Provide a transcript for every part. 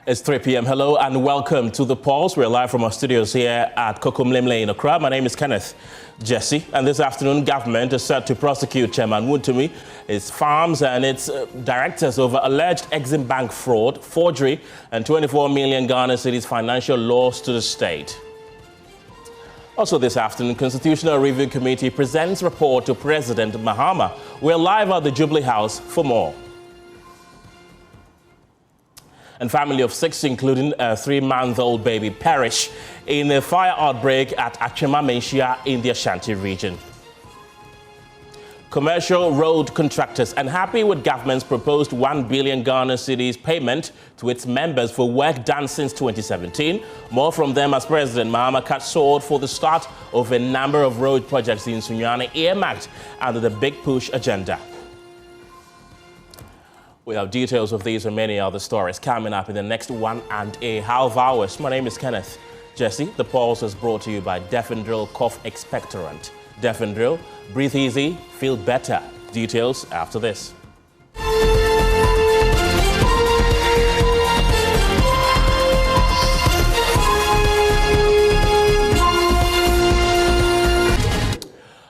It's 3 p.m. Hello and welcome to The Pulse. We're live from our studios here at Kokomlemle in Accra. My name is Kenneth Jesse, and this afternoon, government is set to prosecute Chairman Wontumi, its farms and its directors over alleged Exim Bank fraud, forgery, and 24 million Ghana cedis financial loss to the state. Also this afternoon, Constitutional Review Committee presents report to President Mahama. We're live at the Jubilee House for more. And family of 6, including a 3-month-old baby, perish in a fire outbreak at Achema Menchia in the Ashanti region. Commercial road contractors unhappy with government's proposed 1 billion Ghana cedis payment to its members for work done since 2017. More from them as President Mahama cut sword for the start of a number of road projects in Sunyani earmarked under the Big Push agenda. We have details of these and many other stories coming up in the next 1.5 hours. My name is Kenneth Jesse. The Pulse is brought to you by Defendril Cough Expectorant. Defendril, breathe easy, feel better. Details after this.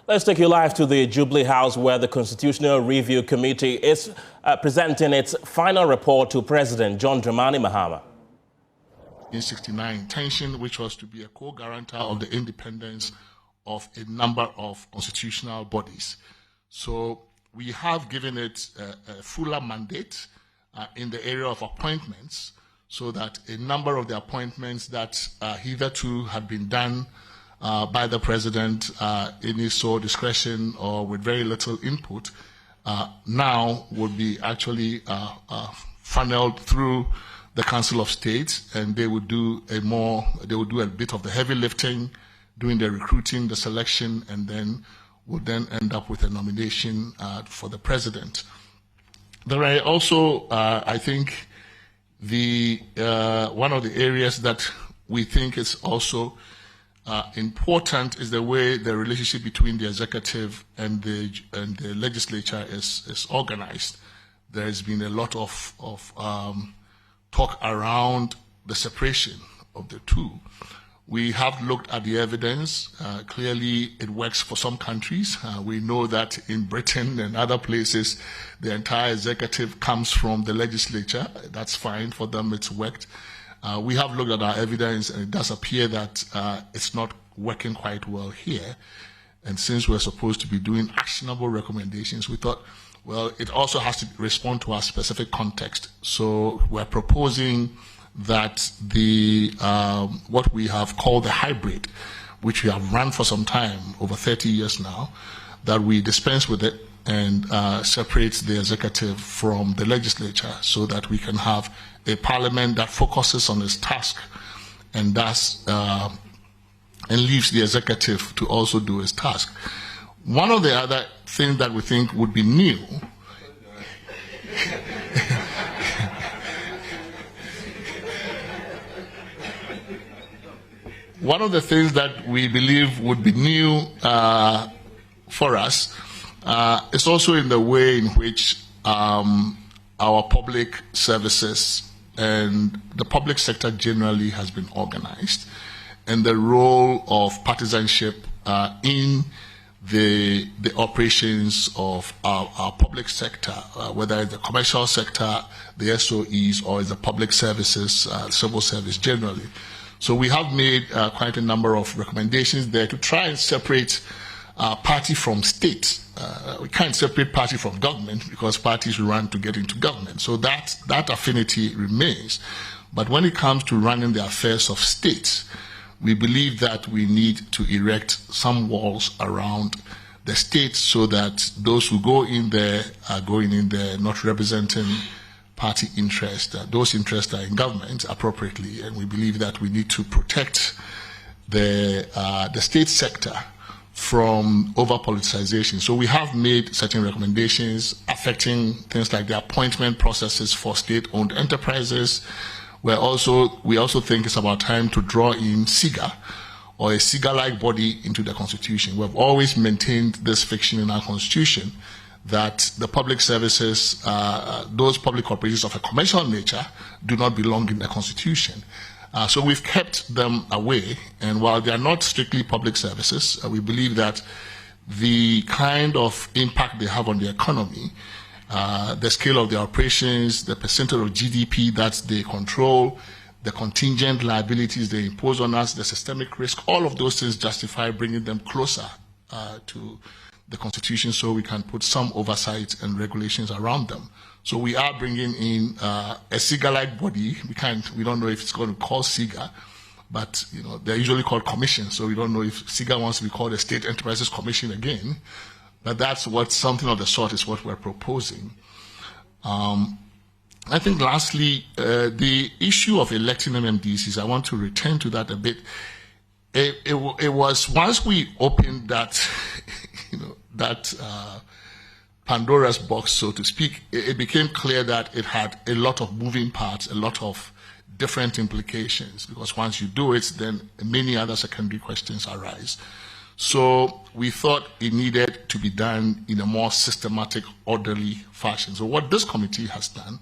Let's take you live to the Jubilee House, where the Constitutional Review Committee is presenting its final report to President John Dramani Mahama. In 1969 intention, which was to be a co-guarantor of the independence of a number of constitutional bodies. So we have given it a fuller mandate in the area of appointments, so that a number of the appointments that hitherto had been done by the president in his sole discretion or with very little input, now would be actually funneled through the Council of State, and they would do a bit of the heavy lifting, doing the recruiting, the selection, and then would then end up with a nomination for the president. There are also, I think, one of the areas that we think is also important is the way the relationship between the executive and the legislature is organized. There has been a lot of talk around the separation of the two. We have looked at the evidence. Clearly, it works for some countries. We know that in Britain and other places, the entire executive comes from the legislature. That's fine for them. It's worked. We have looked at our evidence, and it does appear that it's not working quite well here. And since we're supposed to be doing actionable recommendations, we thought, well, it also has to respond to our specific context. So we're proposing that what we have called the hybrid, which we have run for some time, over 30 years now, that we dispense with it and separate the executive from the legislature, so that we can have a parliament that focuses on its task and thus and leaves the executive to also do its task. One of the other things that we think would be new one of the things that we believe would be new for us is also in the way in which our public services and the public sector generally has been organized, and the role of partisanship in the operations of our public sector, whether it's the commercial sector, the SOEs, or it's the public services, civil service generally. So we have made quite a number of recommendations there to try and separate party from state. We can't separate party from government, because parties run to get into government. So that affinity remains. But when it comes to running the affairs of states, we believe that we need to erect some walls around the state, so that those who go in there are going in there not representing party interest. Those interests are in government appropriately, and we believe that we need to protect the state sector from over-politicization. So we have made certain recommendations affecting things like the appointment processes for state-owned enterprises. We also think it's about time to draw in SIGA, or a SIGA-like body, into the Constitution. We've always maintained this fiction in our Constitution, that the public services, those public corporations of a commercial nature, do not belong in the Constitution. So we've kept them away, and while they are not strictly public services, we believe that the kind of impact they have on the economy, the scale of their operations, the percentage of GDP that they control, the contingent liabilities they impose on us, the systemic risk, all of those things justify bringing them closer to the Constitution so we can put some oversight and regulations around them. So we are bringing in a SIGA-like body. We don't know if it's going to be called SIGA, but they're usually called commissions. So we don't know if SIGA wants to be called a State Enterprises Commission again. But that's something of the sort is what we're proposing. I think lastly, the issue of electing MMDCs, I want to return to that a bit. It was once we opened that, that Pandora's box, so to speak, it became clear that it had a lot of moving parts, a lot of different implications, because once you do it, then many other secondary questions arise. So we thought it needed to be done in a more systematic, orderly fashion. So what this committee has done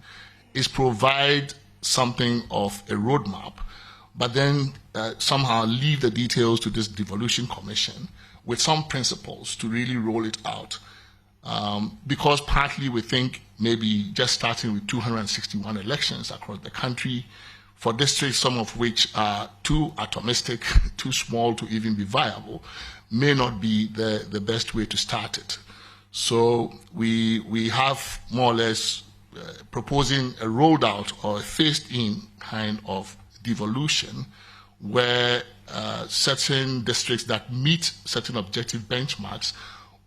is provide something of a roadmap, but then somehow leave the details to this devolution commission with some principles to really roll it out. Because partly we think maybe just starting with 261 elections across the country for districts, some of which are too atomistic, too small to even be viable, may not be the best way to start it. So we have more or less proposing a rolled out or a phased in kind of devolution where certain districts that meet certain objective benchmarks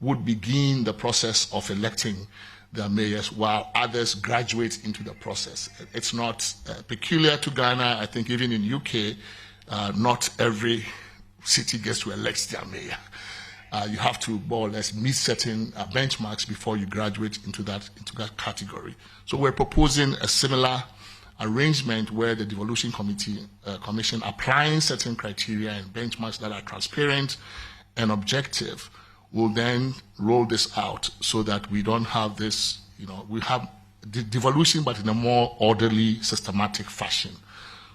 would begin the process of electing their mayors while others graduate into the process. It's not peculiar to Ghana. I think even in UK, not every city gets to elect their mayor. You have to more or less meet certain benchmarks before you graduate into that category. So we're proposing a similar arrangement where the devolution commission applying certain criteria and benchmarks that are transparent and objective will then roll this out so that we don't have this, we have devolution but in a more orderly, systematic fashion.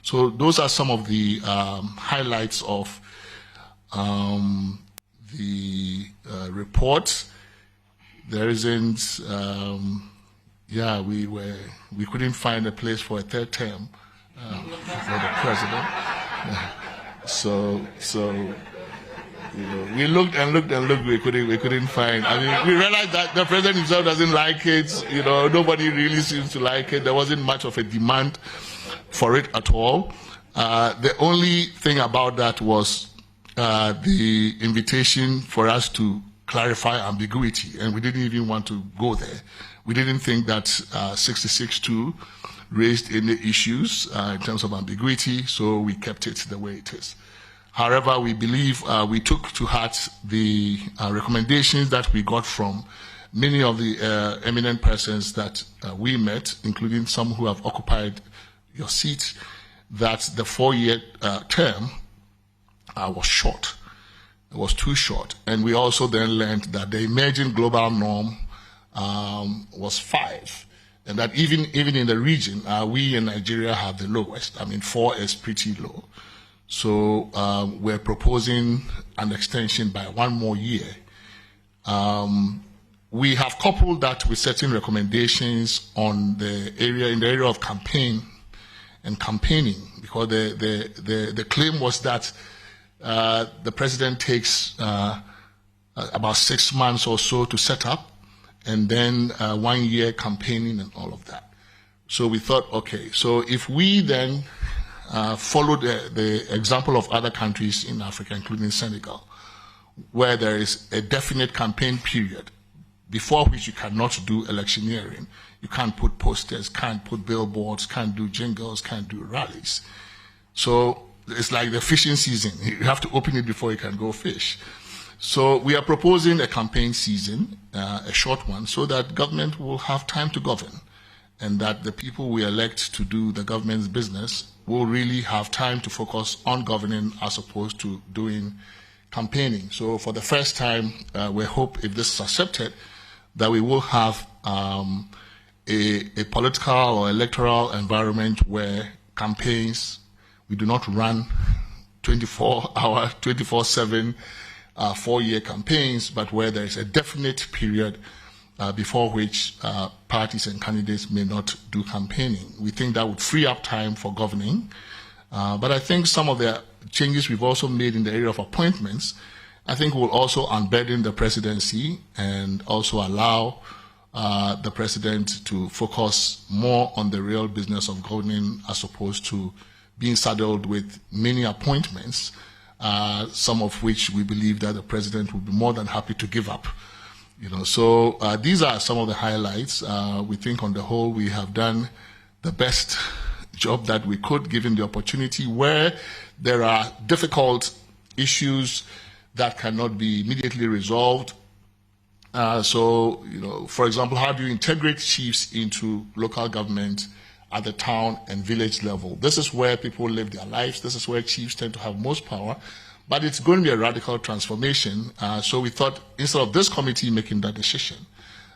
So those are some of the highlights of the report. There isn't, we couldn't find a place for a third term for the president. So we looked and looked and looked. We couldn't find. I mean, we realized that the president himself doesn't like it. Nobody really seems to like it. There wasn't much of a demand for it at all. The only thing about that was the invitation for us to clarify ambiguity, and we didn't even want to go there. We didn't think that 66.2 raised any issues in terms of ambiguity, so we kept it the way it is. However, we believe we took to heart the recommendations that we got from many of the eminent persons that we met, including some who have occupied your seat, that the 4-year term was short. It was too short. And we also then learned that the emerging global norm was 5. And that even in the region, we in Nigeria have the lowest. I mean, 4 is pretty low. So we're proposing an extension by 1 more year. We have coupled that with certain recommendations on in the area of campaign and campaigning, because the claim was that the president takes about 6 months or so to set up, and then 1 year campaigning and all of that. So we thought, okay, so if we then follow the example of other countries in Africa, including Senegal, where there is a definite campaign period before which you cannot do electioneering. You can't put posters, can't put billboards, can't do jingles, can't do rallies. So it's like the fishing season. You have to open it before you can go fish. So we are proposing a campaign season, a short one, so that government will have time to govern, and that the people we elect to do the government's business will really have time to focus on governing as opposed to doing campaigning. So for the first time, we hope, if this is accepted, that we will have a political or electoral environment where campaigns, we do not run 24-hour, 24/7, 4-year campaigns, but where there is a definite period before which parties and candidates may not do campaigning. We think that would free up time for governing. But I think some of the changes we've also made in the area of appointments, I think will also unburden the presidency and also allow the president to focus more on the real business of governing as opposed to being saddled with many appointments, some of which we believe that the president will be more than happy to give up. So these are some of the highlights. We think on the whole we have done the best job that we could given the opportunity. Where there are difficult issues that cannot be immediately resolved. For example, how do you integrate chiefs into local government at the town and village level? This is where people live their lives. This is where chiefs tend to have most power. But it's going to be a radical transformation. So we thought, instead of this committee making that decision,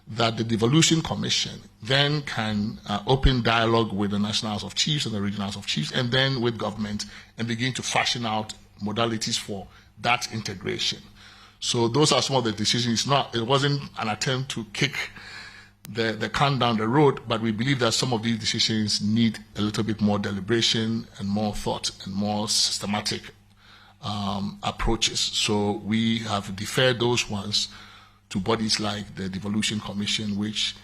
that the Devolution Commission then can open dialogue with the National House of Chiefs and the Regional House of Chiefs, and then with government, and begin to fashion out modalities for that integration. So those are some of the decisions. It wasn't an attempt to kick the can down the road, but we believe that some of these decisions need a little bit more deliberation and more thought and more systematic approaches. So we have deferred those ones to bodies like the Devolution Commission, which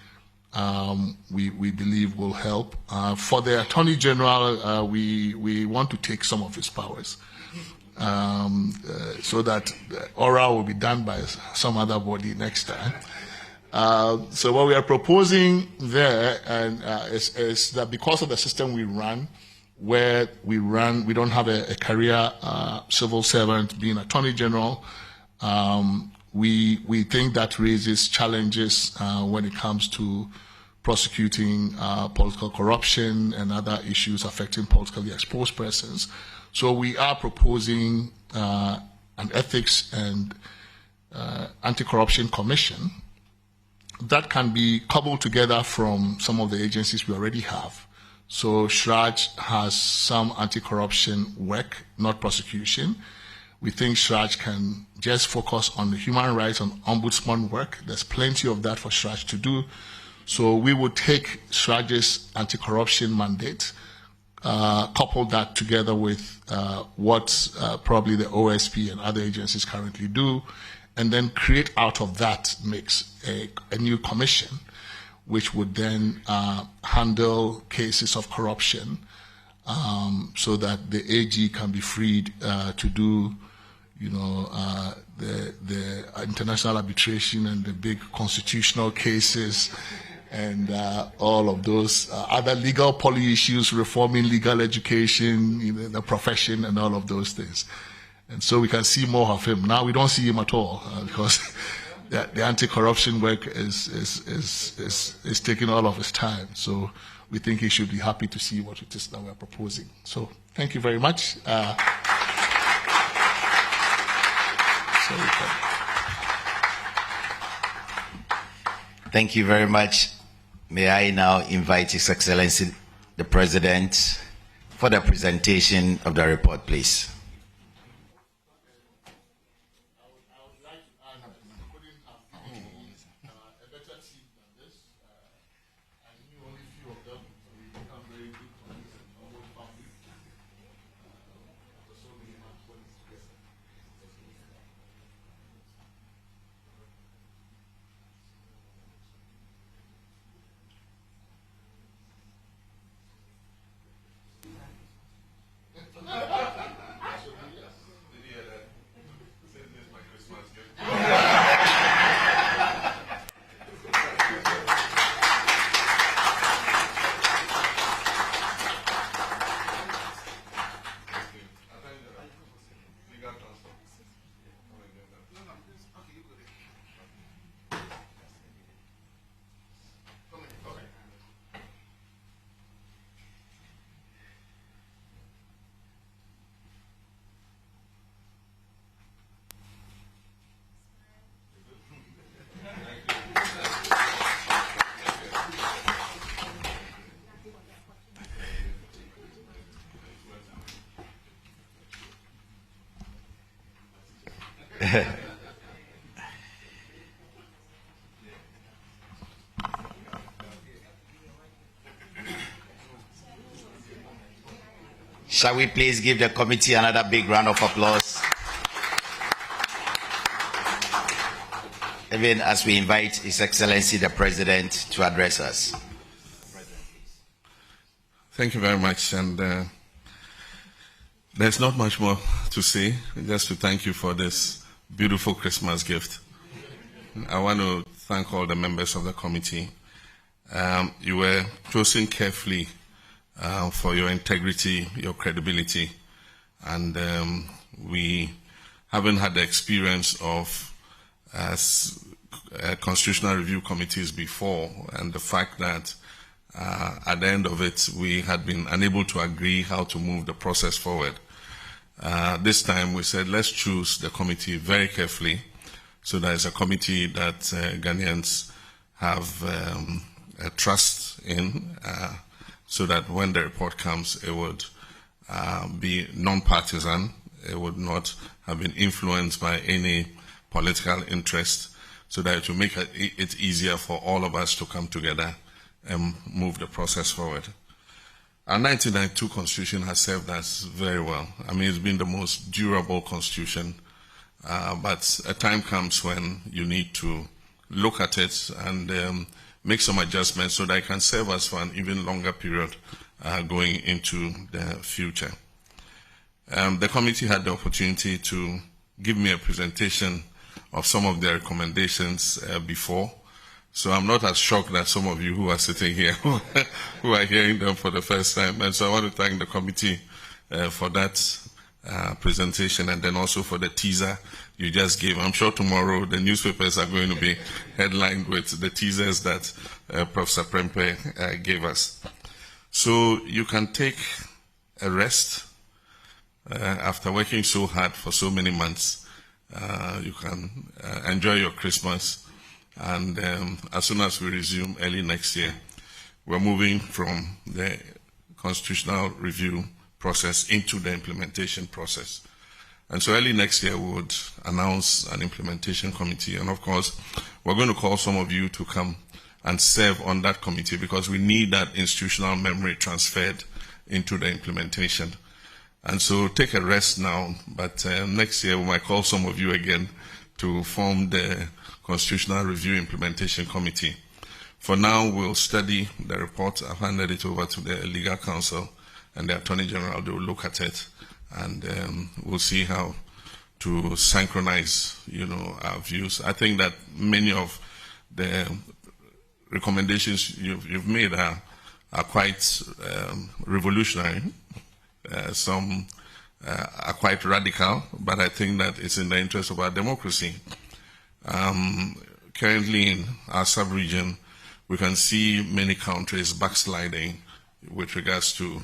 we believe will help. For the Attorney General, we want to take some of his powers so that oral will be done by some other body next time. So what we are proposing there is that because of the system we run, where we don't have a career civil servant being Attorney General, we think that raises challenges when it comes to prosecuting political corruption and other issues affecting politically exposed persons. So we are proposing an ethics and anti-corruption commission that can be cobbled together from some of the agencies we already have. So SHRAJ has some anti-corruption work, not prosecution. We think SHRAJ can just focus on the human rights and ombudsman work. There's plenty of that for SHRAJ to do. So we would take SHRAJ's anti-corruption mandate, couple that together with what probably the OSP and other agencies currently do, and then create out of that mix a new commission, which would then handle cases of corruption so that the AG can be freed to do, the international arbitration and the big constitutional cases and all of those other legal policy issues, reforming legal education, the profession, and all of those things. And so we can see more of him. Now we don't see him at all because the anti-corruption work is taking all of his time. So we think he should be happy to see what it is that we're proposing. So thank you very much. Thank you very much. May I now invite His Excellency the President for the presentation of the report, please. Shall we please give the committee another big round of applause? Even as we invite His Excellency the President to address us. Thank you very much. And there's not much more to say, just to thank you for this beautiful Christmas gift. I want to thank all the members of the committee. You were chosen carefully for your integrity, your credibility, and we haven't had the experience of constitutional review committees before, and the fact that at the end of it we had been unable to agree how to move the process forward. This time we said let's choose the committee very carefully, so that it's a committee that Ghanaians have a trust in, so that when the report comes, it would be non-partisan. It would not have been influenced by any political interest, so that it will make it easier for all of us to come together and move the process forward. Our 1992 Constitution has served us very well. I mean, it's been the most durable Constitution, but a time comes when you need to look at it and make some adjustments so that it can serve us for an even longer period going into the future. The committee had the opportunity to give me a presentation of some of their recommendations before, so I'm not as shocked as some of you who are sitting here who are hearing them for the first time. And so I want to thank the committee for that presentation, and then also for the teaser you just gave. I'm sure tomorrow the newspapers are going to be headlined with the teasers that Professor Prempeh gave us. So you can take a rest after working so hard for so many months. You can enjoy your Christmas, and as soon as we resume early next year, we're moving from the constitutional review process into the implementation process. And so early next year, we would announce an implementation committee. And of course, we're going to call some of you to come and serve on that committee, because we need that institutional memory transferred into the implementation. And so take a rest now, but next year we might call some of you again to form the Constitutional Review Implementation Committee. For now, we'll study the report. I've handed it over to the Legal Counsel and the Attorney General. They will look at it, and we'll see how to synchronize, our views. I think that many of the recommendations you've made are quite revolutionary. Some are quite radical, but I think that it's in the interest of our democracy. Currently in our sub-region, we can see many countries backsliding with regards to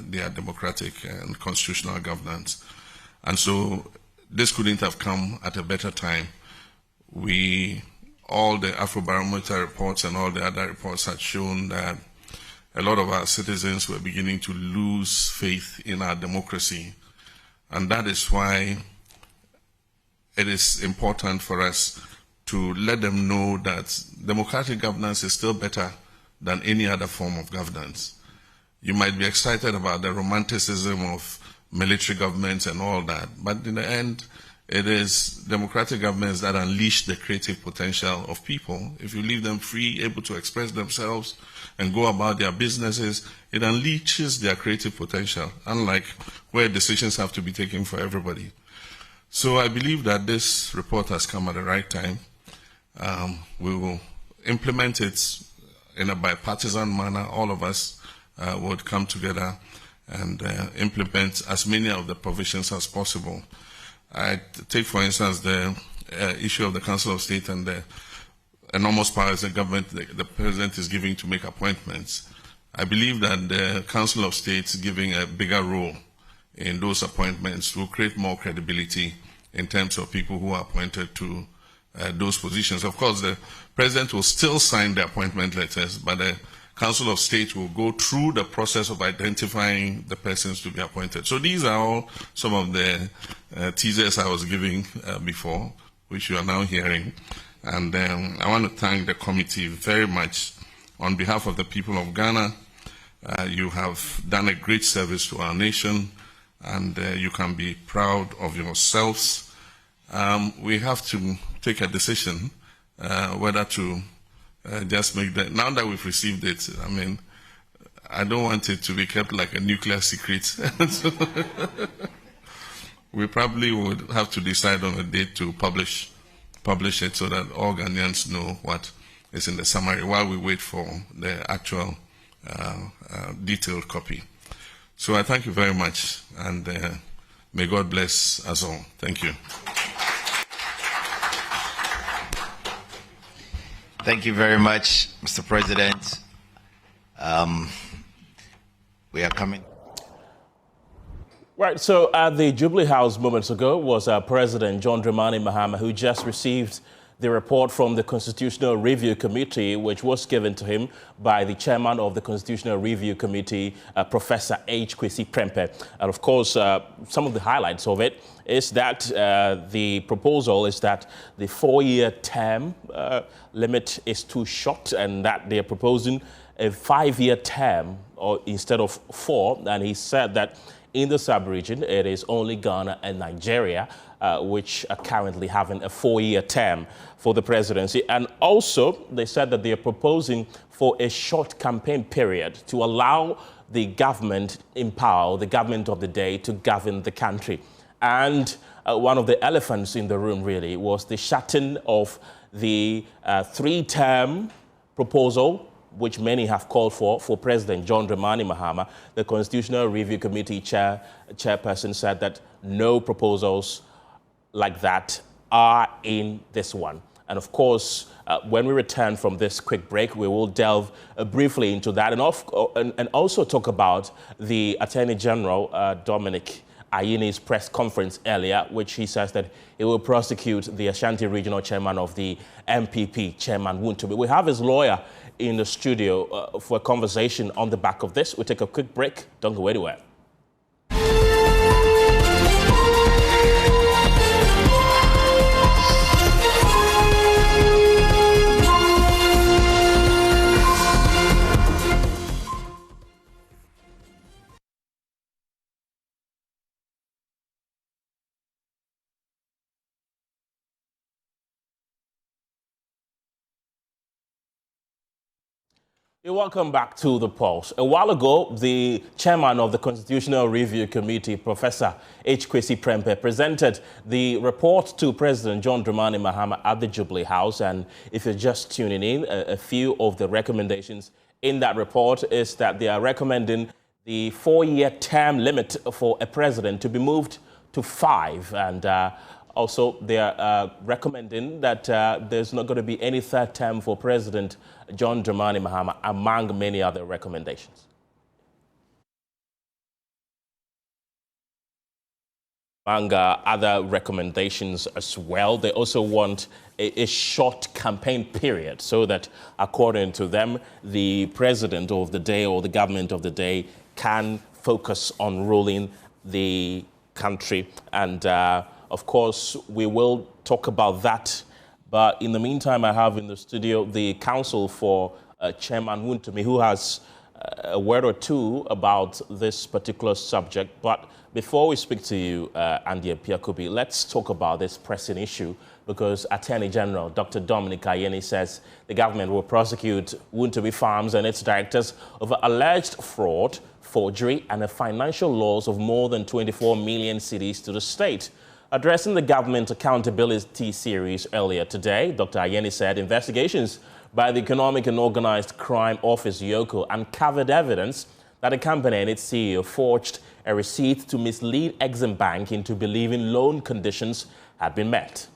their democratic and constitutional governance. And so this couldn't have come at a better time. All the Afrobarometer reports and all the other reports had shown that a lot of our citizens were beginning to lose faith in our democracy. And that is why it is important for us to let them know that democratic governance is still better than any other form of governance. You might be excited about the romanticism of military governments and all that, but in the end, it is democratic governments that unleash the creative potential of people. If you leave them free, able to express themselves and go about their businesses, it unleashes their creative potential, unlike where decisions have to be taken for everybody. So I believe that this report has come at the right time. We will implement it in a bipartisan manner. All of us would come together and implement as many of the provisions as possible. I take, for instance, the issue of the Council of State and the enormous powers the government, the President is giving to make appointments. I believe that the Council of State giving a bigger role in those appointments will create more credibility in terms of people who are appointed to those positions. Of course, the President will still sign the appointment letters, but the Council of State will go through the process of identifying the persons to be appointed. So these are all some of the teasers I was giving before, which you are now hearing. And I want to thank the committee very much on behalf of the people of Ghana, You have done a great service to our nation, and you can be proud of yourselves. We have to take a decision whether to just make that. Now that we've received it, I mean, I don't want it to be kept like a nuclear secret. We probably would have to decide on a date to publish it so that all Ghanaians know what is in the summary while we wait for the actual detailed copy. So I thank you very much, and may God bless us all. Thank you. Thank you very much, Mr. President. We are coming. Right, so at the Jubilee House moments ago was President John Dramani Mahama, who just received the report from the Constitutional Review Committee, which was given to him by the chairman of the Constitutional Review Committee, Professor H. Kwesi Prempeh. And of course, some of the highlights of it is that the proposal is that the 4-year term limit is too short, and that they're proposing a 5-year term or instead of 4. And he said that in the sub-region, it is only Ghana and Nigeria which are currently having a 4-year term for the presidency. And also, they said that they are proposing for a short campaign period to allow the government in power, the government of the day, to govern the country. And one of the elephants in the room, really, was the shutting of the 3-term proposal, which many have called for President John Dramani Mahama. The Constitutional Review Committee chairperson said that no proposals like that are in this one. And of course, when we return from this quick break, we will delve briefly into that and also talk about the Attorney General, Dominic Ayini's press conference earlier, which he says that he will prosecute the Ashanti Regional Chairman of the MPP, Chairman Wontumi. We have his lawyer in the studio for a conversation on the back of this. We'll take a quick break. Don't go anywhere. Welcome back to The Pulse. A while ago, the chairman of the Constitutional Review Committee, Professor H. Kwesi Prempeh, presented the report to President John Dramani Mahama at the Jubilee House. And if you're just tuning in, a few of the recommendations in that report is that they are recommending the 4-year term limit for a president to be moved to 5. And also, they are recommending that there's not going to be any 3rd term for President John Dramani Mahama, among many other recommendations. Among other recommendations as well, they also want a short campaign period so that, according to them, the president of the day or the government of the day can focus on ruling the country. And of course, we will talk about that. But in the meantime, I have in the studio the counsel for Chairman Wontumi, who has a word or two about this particular subject. But before we speak to you, Andy Piakubi, let's talk about this pressing issue, because Attorney General Dr. Dominic Ayini says the government will prosecute Wontumi Farms and its directors over alleged fraud, forgery, and a financial loss of more than 24 million cedis to the state. Addressing the government accountability series earlier today, Dr. Ayini said investigations by the Economic and Organized Crime Office, EOCO, uncovered evidence that the company and its CEO forged a receipt to mislead Exim Bank into believing loan conditions had been met.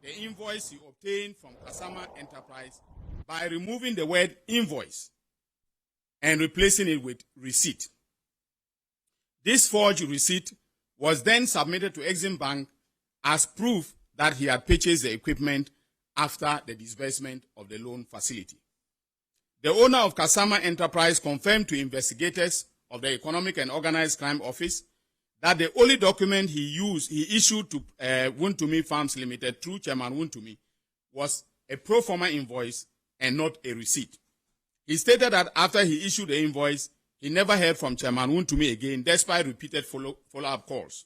The invoice he obtained from Kasama Enterprise by removing the word invoice and replacing it with receipt. This forged receipt was then submitted to Exim Bank as proof that he had purchased the equipment after the disbursement of the loan facility. The owner of Kasama Enterprise confirmed to investigators of the Economic and Organized Crime Office that the only document he issued to Wontumi Farms Limited through Chairman Wontumi was a pro forma invoice and not a receipt. He stated that after he issued the invoice, he never heard from Chairman Wontumi again, despite repeated follow-up calls.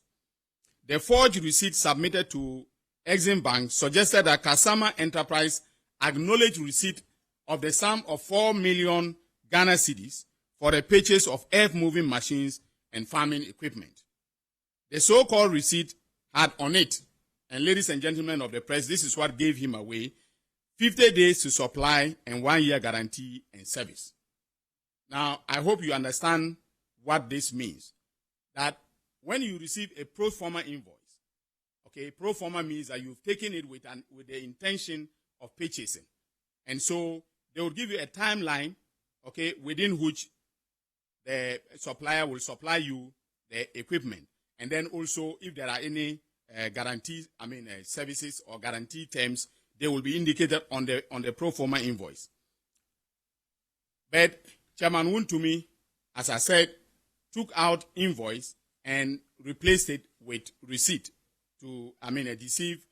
The forged receipt submitted to Exim Bank suggested that Kasama Enterprise acknowledged receipt of the sum of 4 million Ghana cedis for the purchase of earth-moving machines and farming equipment. The so-called receipt had on it, and ladies and gentlemen of the press, this is what gave him away, 50 days to supply and 1 year guarantee and service. Now, I hope you understand what this means. That when you receive a pro forma invoice, okay, pro forma means that you've taken it with the intention of purchasing. And so they will give you a timeline, okay, within which the supplier will supply you the equipment. And then also, if there are any services or guarantee terms, they will be indicated on the pro forma invoice. But Chairman Wontumi, as I said, took out invoice and replaced it with receipt to, deceive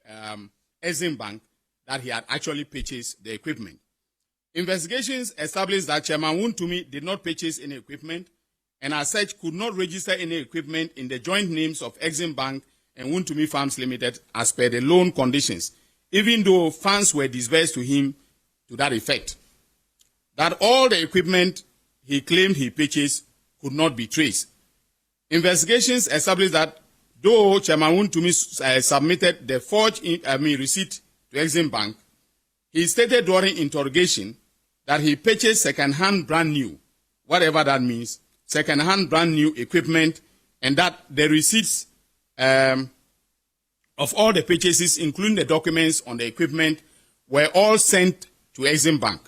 Exim Bank that he had actually purchased the equipment. Investigations established that Chairman Wontumi did not purchase any equipment and as such could not register any equipment in the joint names of Exim Bank and Wontumi Farms Limited as per the loan conditions, even though funds were disbursed to him to that effect. That all the equipment he claimed he purchased could not be traced. Investigations established that though Chairman Wontumi submitted the forged receipt to Exim Bank, he stated during interrogation that he purchased second-hand brand new, whatever that means, second-hand brand new equipment, and that the receipts of all the purchases, including the documents on the equipment, were all sent to Exim Bank.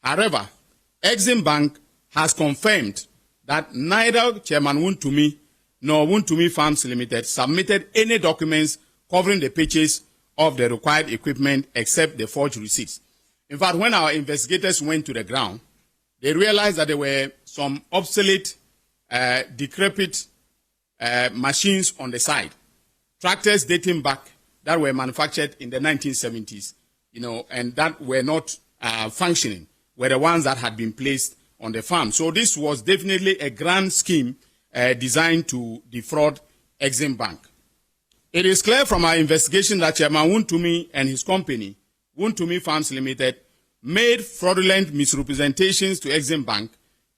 However, Exim Bank has confirmed that neither Chairman Wontumi nor Wontumi Farms Limited submitted any documents covering the purchase of the required equipment except the forged receipts. In fact, when our investigators went to the ground, they realized that there were some obsolete, decrepit machines on the side, tractors dating back that were manufactured in the 1970s, and that were not functioning, were the ones that had been placed on the farm. So this was definitely a grand scheme designed to defraud Exim Bank. It is clear from our investigation that Chairman Wontumi and his company, Wontumi Farms Limited, made fraudulent misrepresentations to Exim Bank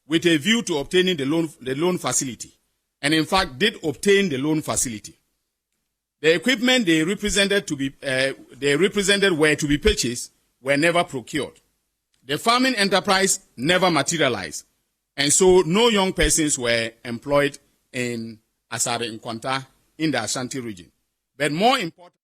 with a view to obtaining the loan facility, and in fact did obtain the loan facility. The equipment they represented were to be purchased were never procured. The farming enterprise never materialized, and so no young persons were employed in Asare Nkwanta in the Ashanti region. But more important.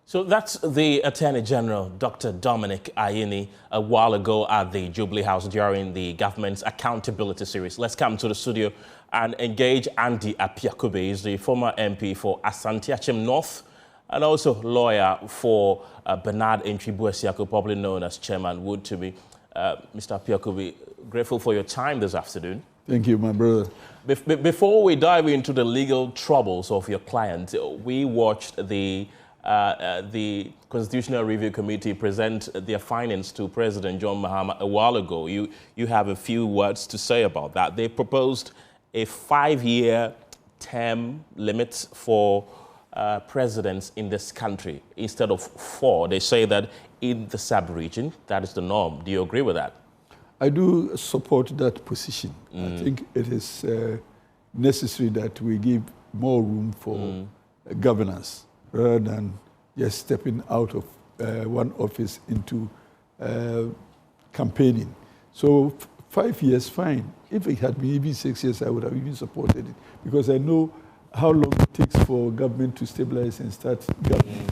So that's the Attorney General, Dr. Dominic Ayine, a while ago at the Jubilee House during the government's accountability series. Let's come to the studio and engage Andy Apiakobe. He's the former MP for Asante Achim North and also lawyer for Bernard Entry-Buesiako, probably known as Chairman Wontumi. Mr. Apiakobe, grateful for your time this afternoon. Thank you, my brother. Before we dive into the legal troubles of your client, we watched the Constitutional Review Committee present their findings to President John Mahama a while ago. You have a few words to say about that. They proposed a 5-year term limit for presidents in this country instead of 4. They say that in the sub-region, that is the norm. Do you agree with that? I do support that position. I think it is necessary that we give more room for governance rather than just stepping out of one office into campaigning. So 5 years, fine. If it had been even 6 years, I would have even supported it because I know how long it takes for government to stabilize and start governing.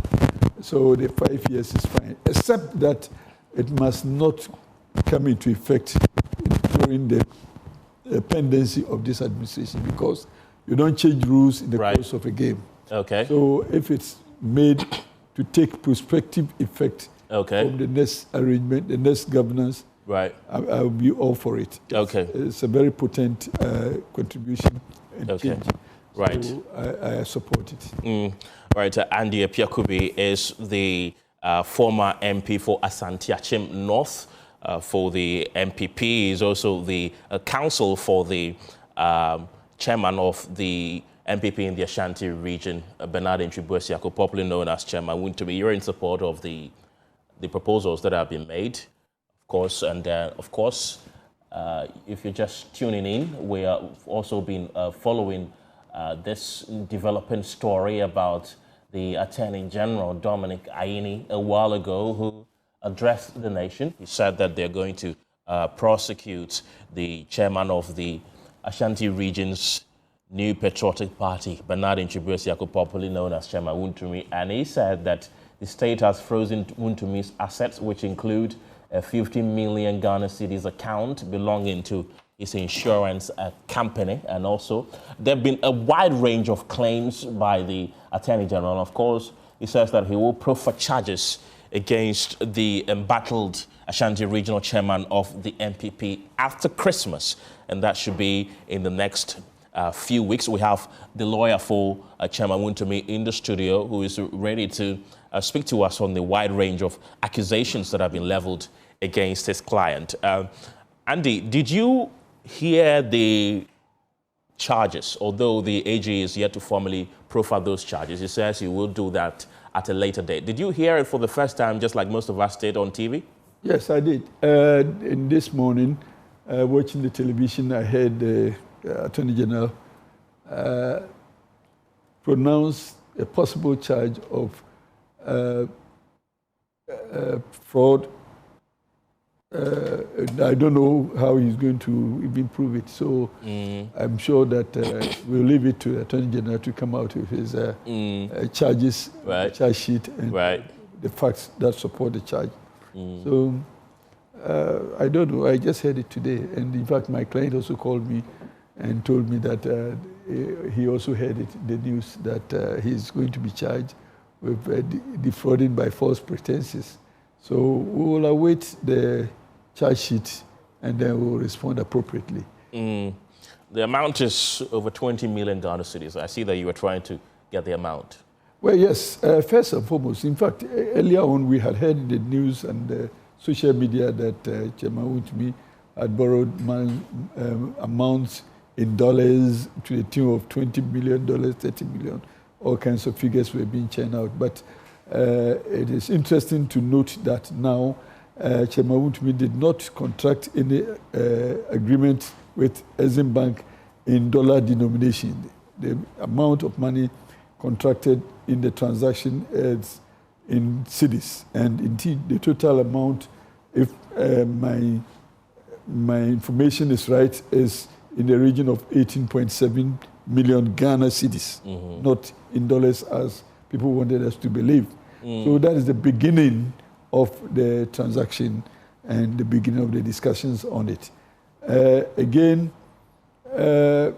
So the 5 years is fine, except that it must not come into effect during the pendency of this administration because you don't change rules in the course of a game. Okay. So if it's made to take prospective effect from the next arrangement, the next governance, I'll be all for it. It's a very potent contribution and change. So I support it. Right. Andy Apiakobe is the former MP for Asante Achim North. for the MPP. He's also the counsel for the chairman of the MPP in the Ashanti region, Bernard Ntwi-Boasiako, popularly known as Chairman Wontumi. You're in support of the proposals that have been made, of course, and of course, if you're just tuning in, we have also been following this developing story about the Attorney General, Dominic Ayine, a while ago, who addressed the nation. He said that they're going to prosecute the chairman of the Ashanti region's New Patriotic Party, Bernard Ntwi-Boasiako, popularly known as Chairman Wontumi, and he said that the state has frozen Wontumi's assets, which include a 50 million Ghana cedis account belonging to his insurance company. And also, there have been a wide range of claims by the Attorney General. Of course, he says that he will prefer charges against the embattled Ashanti Regional Chairman of the MPP after Christmas, and that should be in the next few weeks. We have the lawyer for Chairman Wontumi in the studio, who is ready to speak to us on the wide range of accusations that have been leveled against his client. Andy, did you hear the charges, although the AG is yet to formally profile those charges? He says he will do that at a later date. Did you hear it for the first time, just like most of us did on TV? Yes, I did. And this morning, watching the television, I heard the Attorney General pronounce a possible charge of fraud. I don't know how he's going to even prove it. So I'm sure that we'll leave it to the Attorney General to come out with his charges, charge sheet, and the facts that support the charge. So I don't know. I just heard it today. And in fact, my client also called me and told me that he also heard it, the news that he's going to be charged with defrauding by false pretenses. So we will await the charge sheet and then we'll respond appropriately. The amount is over 20 million Ghana cedis. I see that you were trying to get the amount. Well, yes, first and foremost. In fact, earlier on we had heard in the news and social media that Chairman Wontumi had borrowed amounts in dollars to the tune of $20 million, $30 million. All kinds of figures were being churned out. But it is interesting to note that now Chairman Wontumi did not contract any agreement with Exim Bank in dollar denomination. The amount of money contracted in the transaction is in cedis. And indeed, the total amount, if my information is right, is in the region of 18.7 million Ghana cedis, not in dollars as people wanted us to believe. So that is the beginning of the transaction and the beginning of the discussions on it. Again, there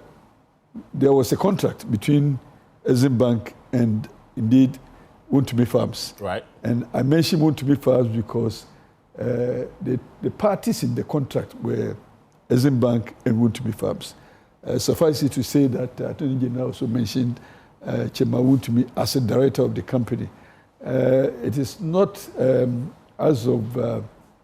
was a contract between Exim Bank and indeed Wontumi Farms. Right. And I mentioned Wontumi Farms because the parties in the contract were Exim Bank and Wontumi Farms. Suffice it to say that Attorney General also mentioned Chairman Wontumi as a director of the company. It is not as of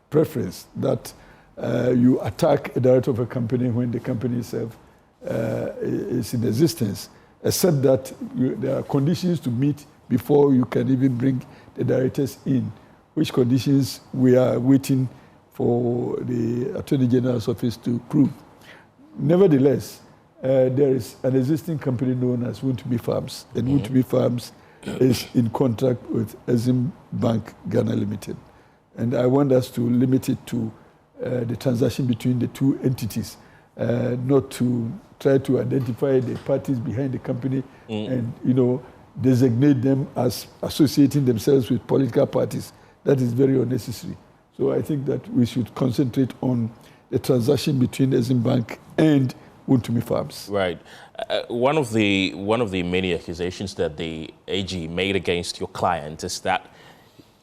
preference that you attack a director of a company when the company itself is in existence, except that there are conditions to meet before you can even bring the directors in, which conditions we are waiting for the Attorney General's office to prove. Nevertheless, there is an existing company known as Wontumi Farms, and Wontumi Farms is in contract with Exim Bank Ghana Limited. And I want us to limit it to the transaction between the two entities, not to try to identify the parties behind the company and, designate them as associating themselves with political parties. That is very unnecessary. So I think that we should concentrate on the transaction between Exim Bank and Wontumi Farms. Right. One of the many accusations that the AG made against your client is that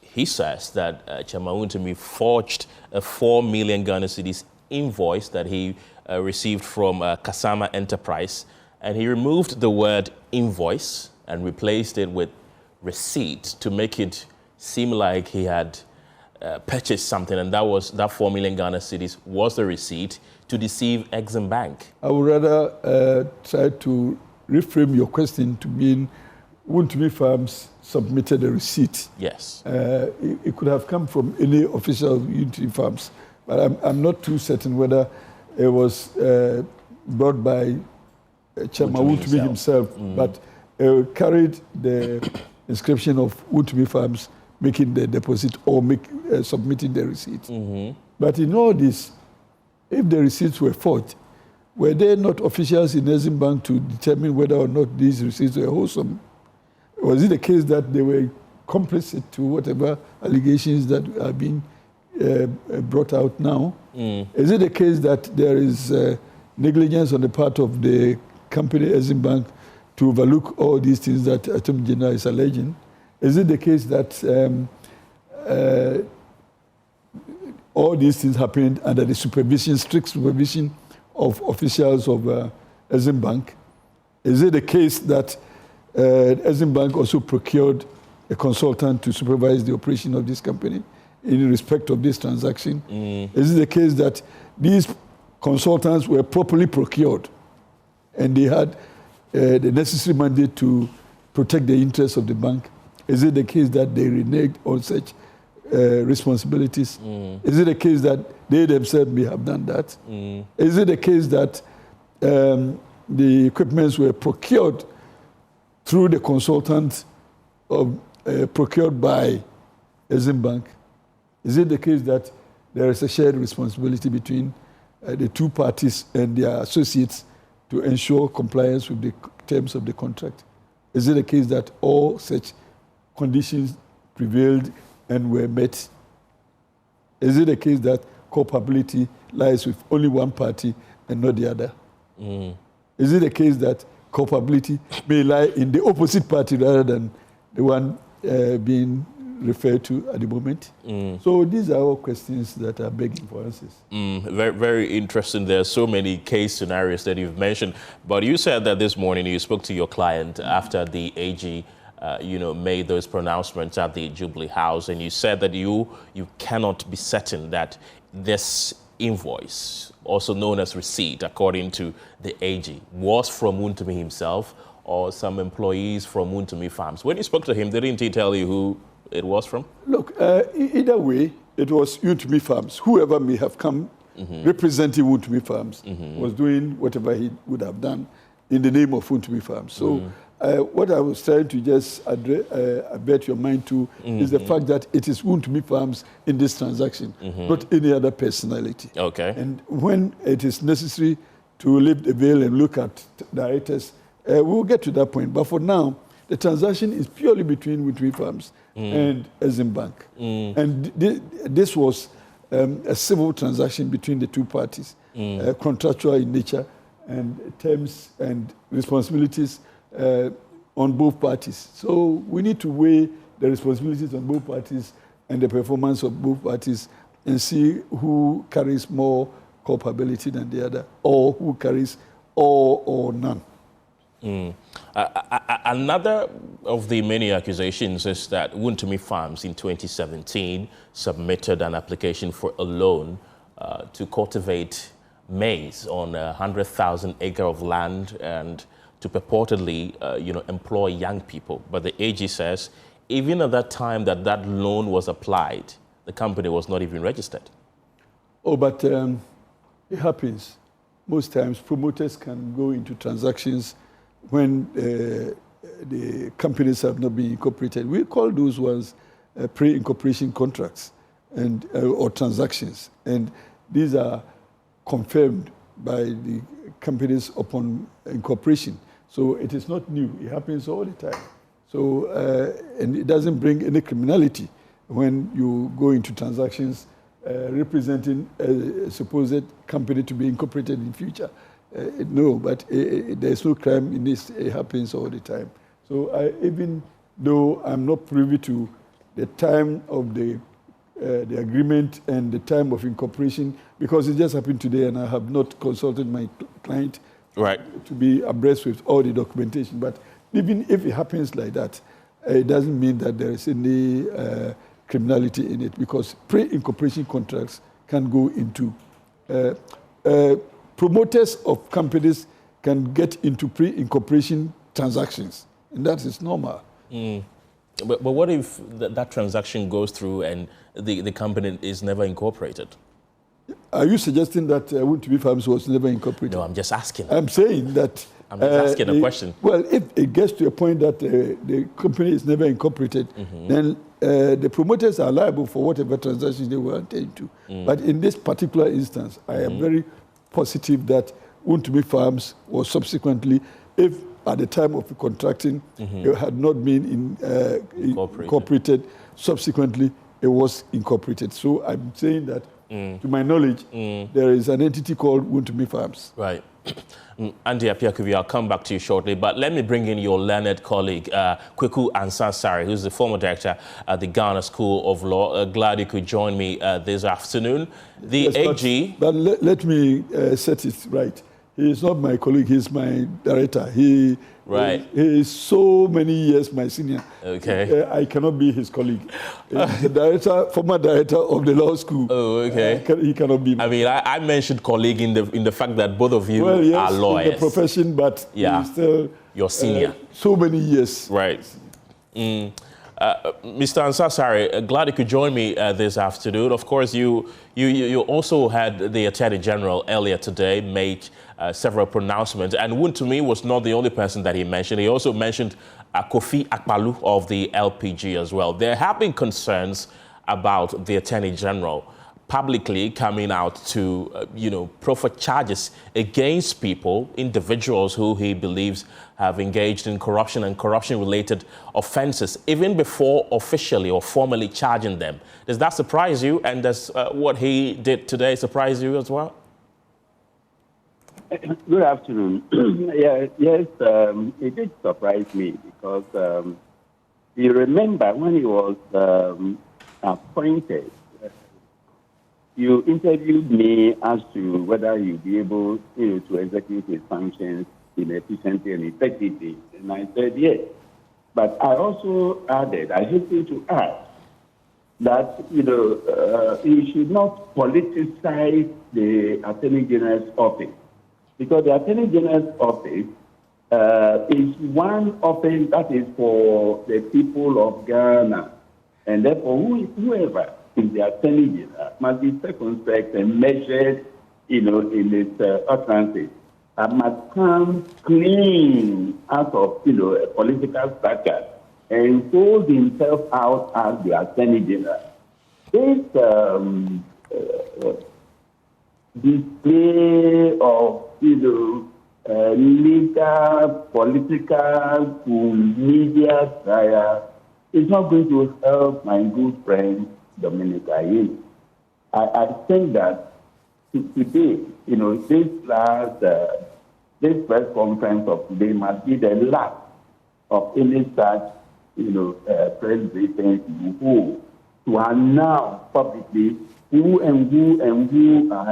he says that Chairman Wontumi forged a 4 million Ghana cedis invoice that he received from Kasama Enterprise, and he removed the word invoice and replaced it with receipt to make it seem like he had purchased something, and that 4 million Ghana cedis was the receipt to deceive Exim Bank? I would rather try to reframe your question to mean Wontumi Farms submitted a receipt. Yes. It could have come from any official of Wontumi Farms, but I'm not too certain whether it was brought by Chairman Wontumi himself, but carried the inscription of Wontumi Farms making the deposit or submitting the receipt. But in all this, if the receipts were forged, were there not officials in Exim Bank to determine whether or not these receipts were wholesome? Was it the case that they were complicit to whatever allegations that are being brought out now? Is it the case that there is negligence on the part of the company Exim Bank to overlook all these things that Attorney General is alleging? Is it the case that all these things happened under the strict supervision of officials of Exim Bank? Is it the case that Exim Bank also procured a consultant to supervise the operation of this company in respect of this transaction? Is it the case that these consultants were properly procured and they had the necessary mandate to protect the interests of the bank? Is it the case that they reneged on such responsibilities? Is it the case that they themselves may have done that? Is it the case that the equipments were procured through the consultant procured by Exim Bank? Is it the case that there is a shared responsibility between the two parties and their associates to ensure compliance with the terms of the contract? Is it the case that all such conditions prevailed and were met? Is it the case that culpability lies with only one party and not the other? Is it the case that culpability may lie in the opposite party rather than the one being referred to at the moment? So these are all questions that are begging for answers. Very, very interesting. There are so many case scenarios that you've mentioned. But you said that this morning you spoke to your client after the AG made those pronouncements at the Jubilee House, and you said that you cannot be certain that this invoice, also known as receipt, according to the AG, was from Wontumi himself or some employees from Wontumi Farms. When you spoke to him, didn't he tell you who it was from? Look, either way, it was Wontumi Farms. Whoever may have come representing Wontumi Farms was doing whatever he would have done in the name of Wontumi Farms. So what I was trying to just bet your mind to is the fact that it is Wontumi Farms in this transaction, not any other personality. Okay. And when it is necessary to lift the veil and look at directors, we'll get to that point. But for now, the transaction is purely between Wontumi Farms and Exim Bank. And this was a civil transaction between the two parties, contractual in nature, and terms and responsibilities on both parties. So we need to weigh the responsibilities on both parties and the performance of both parties and see who carries more culpability than the other, or who carries all or none. Another of the many accusations is that Wontumi Farms in 2017 submitted an application for a loan to cultivate maize on 100,000 acre of land and to purportedly, employ young people. But the AG says, even at that time that loan was applied, the company was not even registered. Oh, but it happens. Most times, promoters can go into transactions when the companies have not been incorporated. We call those ones pre-incorporation contracts or transactions. And these are confirmed by the companies upon incorporation. So it is not new. It happens all the time. So, and it doesn't bring any criminality when you go into transactions representing a supposed company to be incorporated in future. No, but there's no crime in this. It happens all the time. So even though I'm not privy to the time of the agreement and the time of incorporation, because it just happened today and I have not consulted my client to be abreast with all the documentation. But even if it happens like that, it doesn't mean that there is any criminality in it, because pre-incorporation contracts can go into promoters of companies can get into pre-incorporation transactions, and that is normal. But what if that transaction goes through and the company is never incorporated? Are you suggesting that Wontumi Farms was never incorporated? No, I'm just asking. I'm saying that. I'm just asking a question. Well, if it gets to a point that the company is never incorporated, then the promoters are liable for whatever transactions they were attending to. But in this particular instance, I am very positive that Wontumi Farms was subsequently, if at the time of the contracting it had not been incorporated, subsequently it was incorporated. So I'm saying that, to my knowledge, there is an entity called Wontumi Farms. Right. Andy Apiakuvi, I'll come back to you shortly, but let me bring in your learned colleague, Kweku Ansah-Sarri, who's the former director at the Ghana School of Law. Glad you could join me this afternoon. The Yes, AG... But let me set it right. He is not my colleague, he's my director. He is so many years my senior. Okay. I cannot be his colleague. The director, former director of the law school. Oh, okay. He cannot be. I mean, I mentioned colleague in the fact that both of you are lawyers. In the profession, but he's still your senior. So many years. Right. Mr. Ansah-Sarri, glad you could join me this afternoon. Of course, you also had the Attorney General earlier today make several pronouncements, and Wontumi was not the only person that he mentioned. He also mentioned Kofi Akpalu of the LPG as well. There have been concerns about the Attorney General publicly coming out to, proffer charges against people, individuals who he believes have engaged in corruption and corruption-related offenses, even before officially or formally charging them. Does that surprise you? And does what he did today surprise you as well? Good afternoon. Yes, it did surprise me because you remember when he was appointed, you interviewed me as to whether you'd be able to execute his functions efficiently and effectively. And I said yes. But I also added, I hasten to add, that he should not politicize the Attorney General's office. Because the Attorney General's office is one office that is for the people of Ghana. And therefore, whoever is the Attorney General must be circumspect and measured, in its utterances. Must come clean out of, a political structure and hold himself out as the Attorney General. This display of, legal, political, media trial is not going to help my good friend Dominic Ayine. I think that today, this press conference of today must be the last of any such, press briefings to announce publicly who are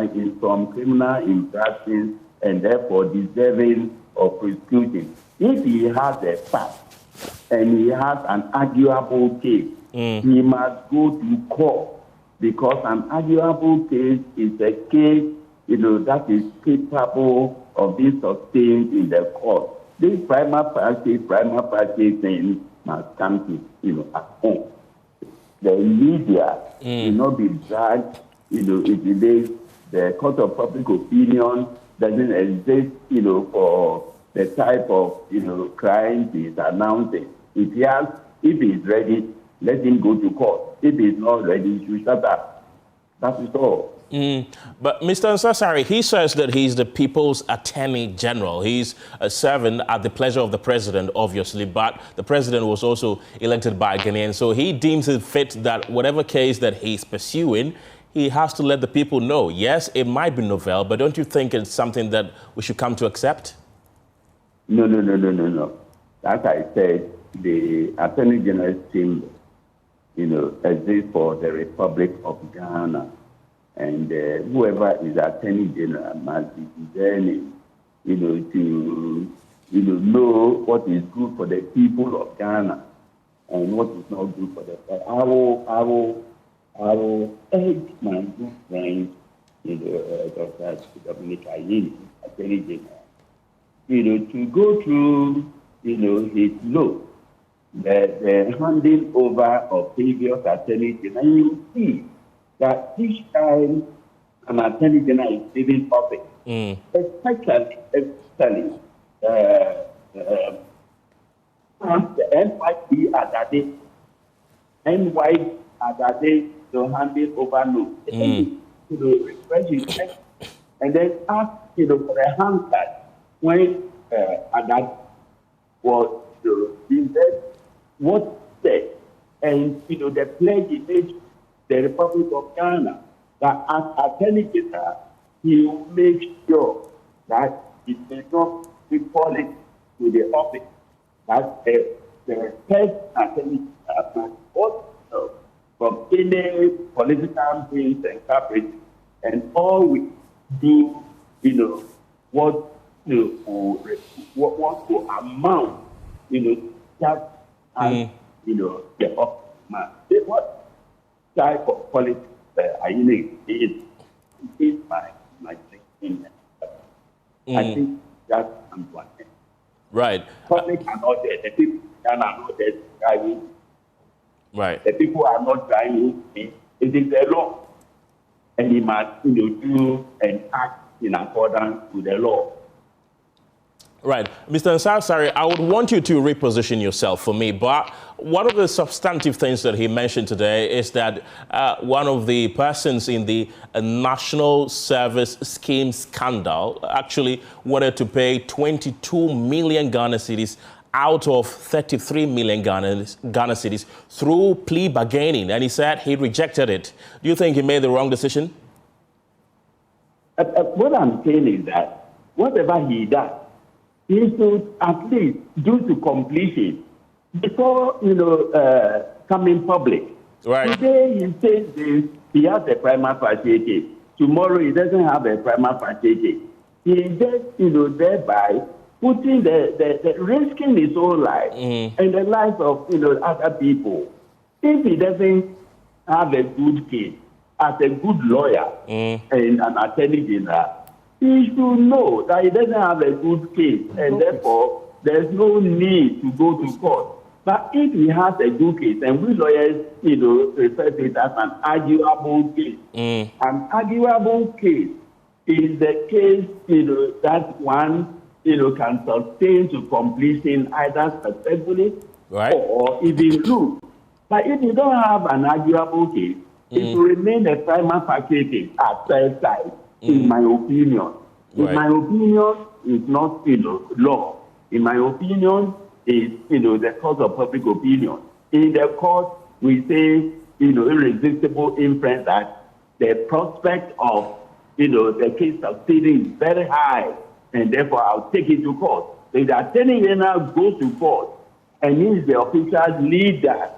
in some criminal infractions and therefore deserving of prosecution. If he has a fact and he has an arguable case, he must go to court, because an arguable case is a case, that is capable of being sustained in the court. This prima facie thing must come to, at home. The media will not be dragged, the court of public opinion doesn't exist, for the type of, crimes he's announcing. If he's ready, let him go to court. If he's not ready, he should shut up. That is all. But Mr. Ansah-Sarri, he says that he's the People's Attorney General. He's serving at the pleasure of the president, obviously, but the president was also elected by Ghanaians. So he deems it fit that whatever case that he's pursuing, he has to let the people know. Yes, it might be novel, but don't you think it's something that we should come to accept? No. As I said, the Attorney General's chamber, exists for the Republic of Ghana. And whoever is Attorney General must be discerning, to know what is good for the people of Ghana. and what is not good for the country. I will urge my good friend, Dr. Dominic Ayine, Attorney General, to go through, his law, the handing over of previous Attorney General. And you see that each time an Attorney General is leaving office, especially the NYC Adade to hand it over refresh his text, and then ask for the handcard when Adade was being there, what said, and the pledge he made to the Republic of Ghana that as Attorney General he will make sure that it may not be politics to the office, that the first Attorney General also from any political things and caprice, and always do what will amount just as the office man. What type of politics is my thinking. I think that's one thing. Right. Public are not there. The people are not there driving. Right. The people are not driving. It is the law, and he must do and act in accordance with the law. Right. Mr. Ansari, I would want you to reposition yourself for me, but one of the substantive things that he mentioned today is that one of the persons in the National Service Scheme scandal actually wanted to pay 22 million Ghana cedis out of 33 million Ghana cedis through plea bargaining, and he said he rejected it. Do you think he made the wrong decision? What I'm saying is that whatever he does, he should at least do to completion before coming public. Right. Today he says this, he has a prima facie case. Tomorrow he doesn't have a prima facie case. He just thereby putting the risking his own life and the lives of other people. If he doesn't have a good case as a good lawyer and an attorney general, he should know that he doesn't have a good case, and therefore there's no need to go to court. But if he has a good case, and we lawyers, refer to it as an arguable case, an arguable case is the case, that one, can sustain to completion either successfully or even lose. But if you don't have an arguable case, it will remain a prima facie case at first sight. In my opinion. In my opinion, it's not, law. In my opinion, it's, the cause of public opinion. In the court, we say, irresistible inference that the prospect of, the case succeeding is very high, and therefore I'll take it to court. So if the attorney general goes to court and he's the official leader,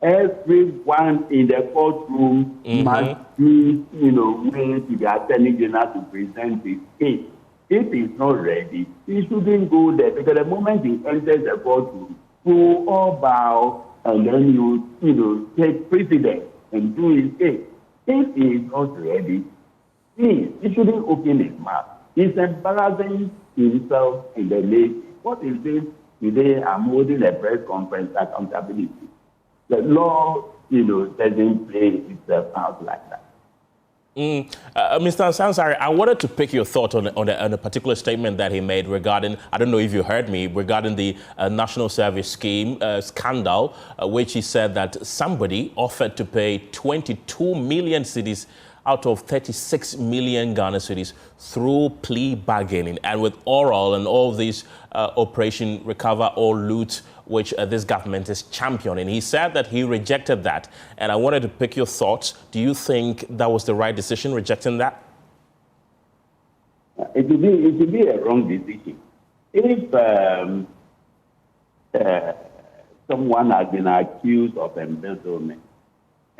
everyone in the courtroom must be, willing to the attorney general to present his case. If he's not ready, he shouldn't go there, because the moment he enters the courtroom, we will all bow, and then you take precedence and do his case. If he is not ready, please, he shouldn't open his mouth. He's embarrassing himself in the nation. What is this? Today I'm holding a press conference, accountability. The law, doesn't play itself out like that. Mr. Ansari, I wanted to pick your thought on a particular statement that he made regarding, I don't know if you heard me, regarding the National Service Scheme scandal, which he said that somebody offered to pay 22 million cedis out of 36 million Ghana cedis through plea bargaining, and with oral and all these Operation Recover or Loot, which this government is championing. He said that he rejected that, and I wanted to pick your thoughts. Do you think that was the right decision, rejecting that? It would be a wrong decision. If someone has been accused of embezzlement,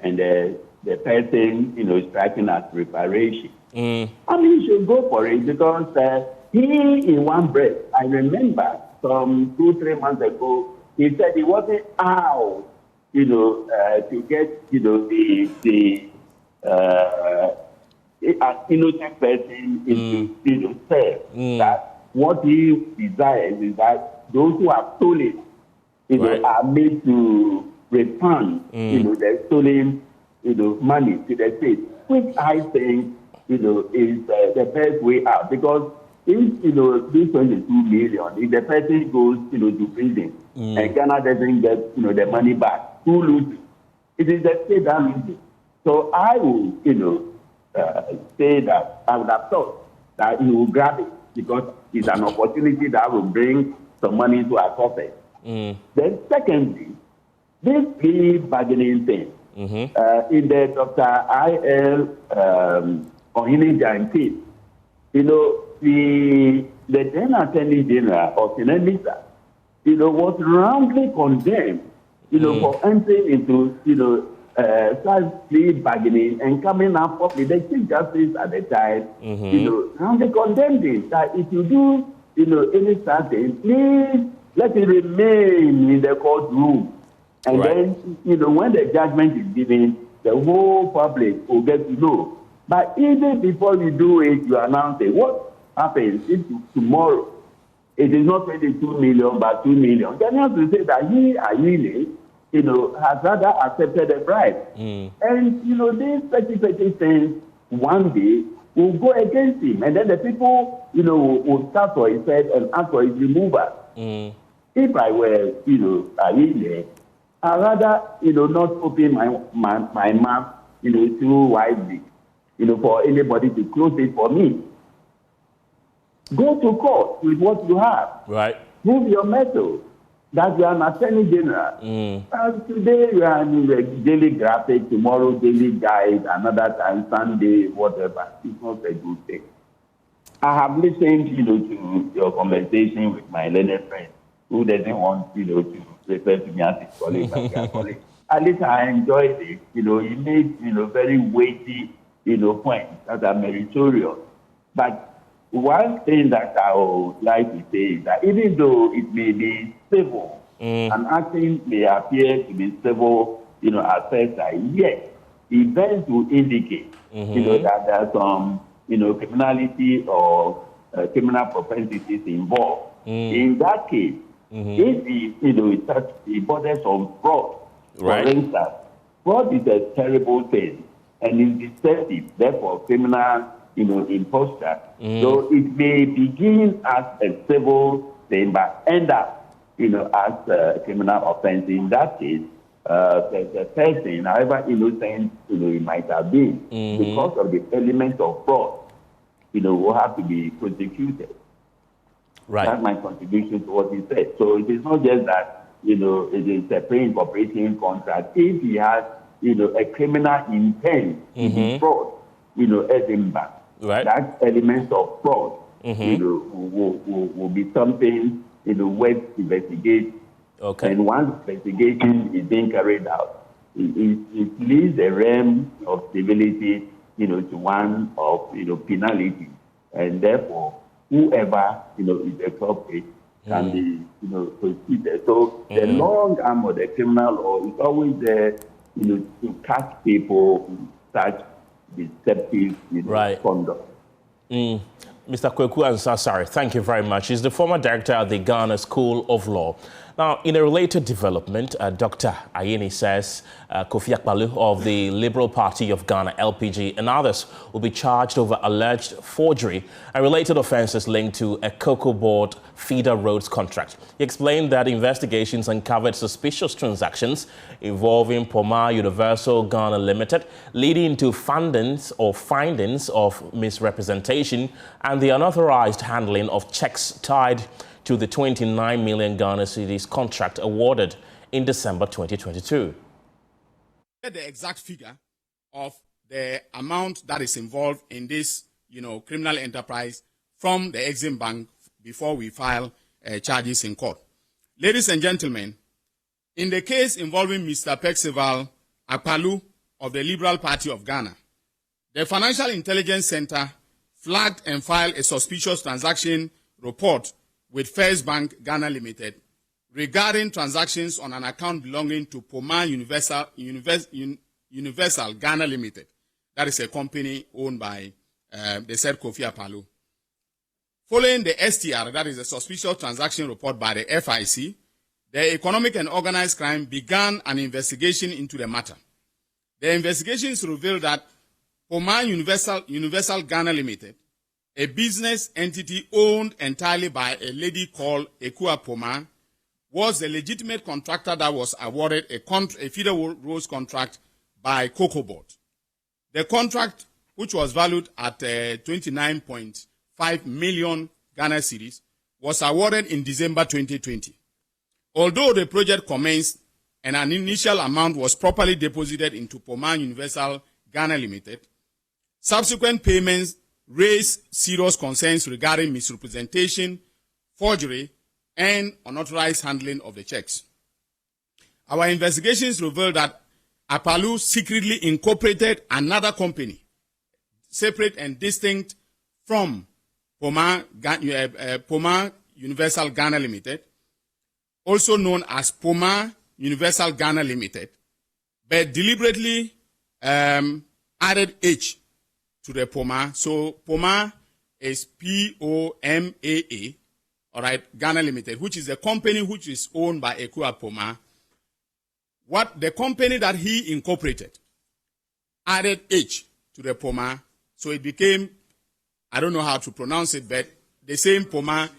and the person, is striking as reparation, I mean, he should go for it, because he, in one breath, I remember some 2-3 months ago, he said he wasn't out to get, an innocent person into, say that what he desires is that those who have stolen, Right. are made to refund, the stolen, money to the state, which I think, is the best way out. Because if, this 22 million, if the person goes, to prison and Ghana doesn't get, the money back, who loses? It is the state that loses. So I will, say that I would have thought that he will grab it because it's an opportunity that will bring some money into our coffers. Then secondly, this plea bargaining thing, in the Dr. I.L. Ohene-Gyang case, the then Attorney General of Senator, was roundly condemned, for entering into, such plea bargaining and coming up with the Chief Justice at the time, roundly condemned him that if you do, any such thing, please let it remain in the courtroom. And Right. then, when the judgment is given, the whole public will get to know. But even before you do it, you announce it. What happens if tomorrow it is not 22 million, but 2 million? Then you have to say that he, Ayile, has rather accepted a bribe. And, these petty things one day will go against him. And then the people, will start for his head and ask for his removal. If I were, Ayile, I'd rather, not open my mouth, too widely, for anybody to close it for me. Go to court with what you have. Right. Prove your mettle that you are an Attorney General. And today you are in the Daily Graphic, tomorrow Daily Guide, another time Sunday, whatever. It's not a good thing. I have listened, to your conversation with my learned friend who doesn't want, to refer to me as his colleague, but their colleague. At least I enjoyed it. He made, very weighty, points that are meritorious. But one thing that I would like to say is that even though it may be civil, and acting may appear to be civil, at first sight, yet events will indicate, that there's some, criminality or criminal propensities involved. In that case, if it touches the borders of fraud, Right. for instance, fraud is a terrible thing and is deceptive, therefore criminal, imposture. So it may begin as a civil thing, but end up, as a criminal offense. In that case, the person, however innocent, it might have been, because of the element of fraud, will have to be prosecuted. Right. That's my contribution to what he said. So it is not just that, it is a pre-incorporation contract. If he has, a criminal intent to defraud, Edinburgh, Right. that element of fraud, will be something, worth investigate. Okay. And once investigation is being carried out, it leaves a realm of civility, to one of, penalty. And therefore, whoever, is the culprit can be, prosecuted. So the long arm of the criminal law is always there, to catch people in such deceptive, Right. conduct. Mr. Kweku Ansah, thank you very much. He's the former director at the Ghana School of Law. Now, in a related development, Dr. Ayeni says Kofi Akpaloo of the Liberal Party of Ghana, LPG, and others will be charged over alleged forgery and related offences linked to a Cocoa Board feeder roads contract. He explained that investigations uncovered suspicious transactions involving Poma Universal Ghana Limited, leading to findings of misrepresentation and the unauthorized handling of checks tied to the 29 million Ghana cedis contract awarded in December 2022. Get the exact figure of the amount that is involved in this, criminal enterprise from the Exim Bank before we file charges in court. Ladies and gentlemen, in the case involving Mr. Percival Akpaloo of the Liberal Party of Ghana, the Financial Intelligence Center flagged and filed a suspicious transaction report with First Bank Ghana Limited, regarding transactions on an account belonging to Poma Universal Ghana Limited. That is a company owned by the said Kofi Akpaloo. Following the STR, that is a suspicious transaction report by the FIC, the Economic and Organized Crime began an investigation into the matter. The investigations revealed that Poma Universal Ghana Limited, a business entity owned entirely by a lady called Ekua Poma, was the legitimate contractor that was awarded a feeder roads contract by Cocoa Board. The contract, which was valued at 29.5 million Ghana cedis, was awarded in December 2020. Although the project commenced and an initial amount was properly deposited into Poma Universal Ghana Limited, subsequent payments raised serious concerns regarding misrepresentation, forgery, and unauthorized handling of the checks. Our investigations revealed that Akpaloo secretly incorporated another company, separate and distinct from Poma Universal Ghana Limited, also known as Poma Universal Ghana Limited, but deliberately added H to the Poma. So Poma is P-O-M-A-A, all right, Ghana Limited, which is a company which is owned by Ekua Poma. What the company that he incorporated added H to the Poma, so it became, I don't know how to pronounce it, but the same Poma,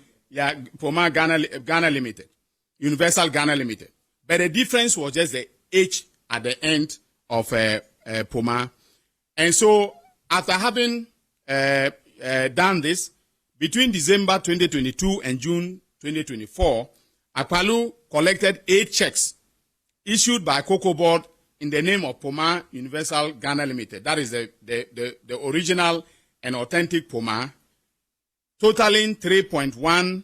Poma Ghana Limited, Universal Ghana Limited. But the difference was just the H at the end of Poma. And so after having done this, between December 2022 and June 2024, Akpaloo collected 8 checks issued by Cocoa Board in the name of Poma Universal Ghana Limited. That is the original and authentic Poma, totaling 3.1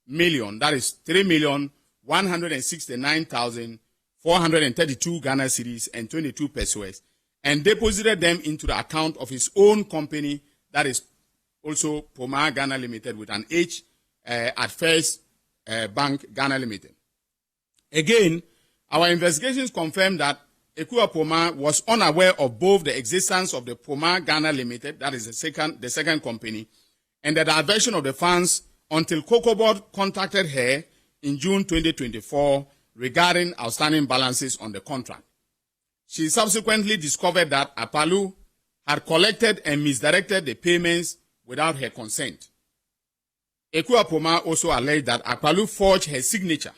million. That is 3,169,432 Ghana cedis and 22 pesos, and deposited them into the account of his own company, that is also Poma Ghana Limited with an H at First Bank Ghana Limited. Again, our investigations confirmed that Ekua Poma was unaware of both the existence of the Poma Ghana Limited, that is the second company, and the diversion of the funds until Cocoa Board contacted her in June 2024 regarding outstanding balances on the contract. She subsequently discovered that Akpaloo had collected and misdirected the payments without her consent. Ekua Poma also alleged that Akpaloo forged her signature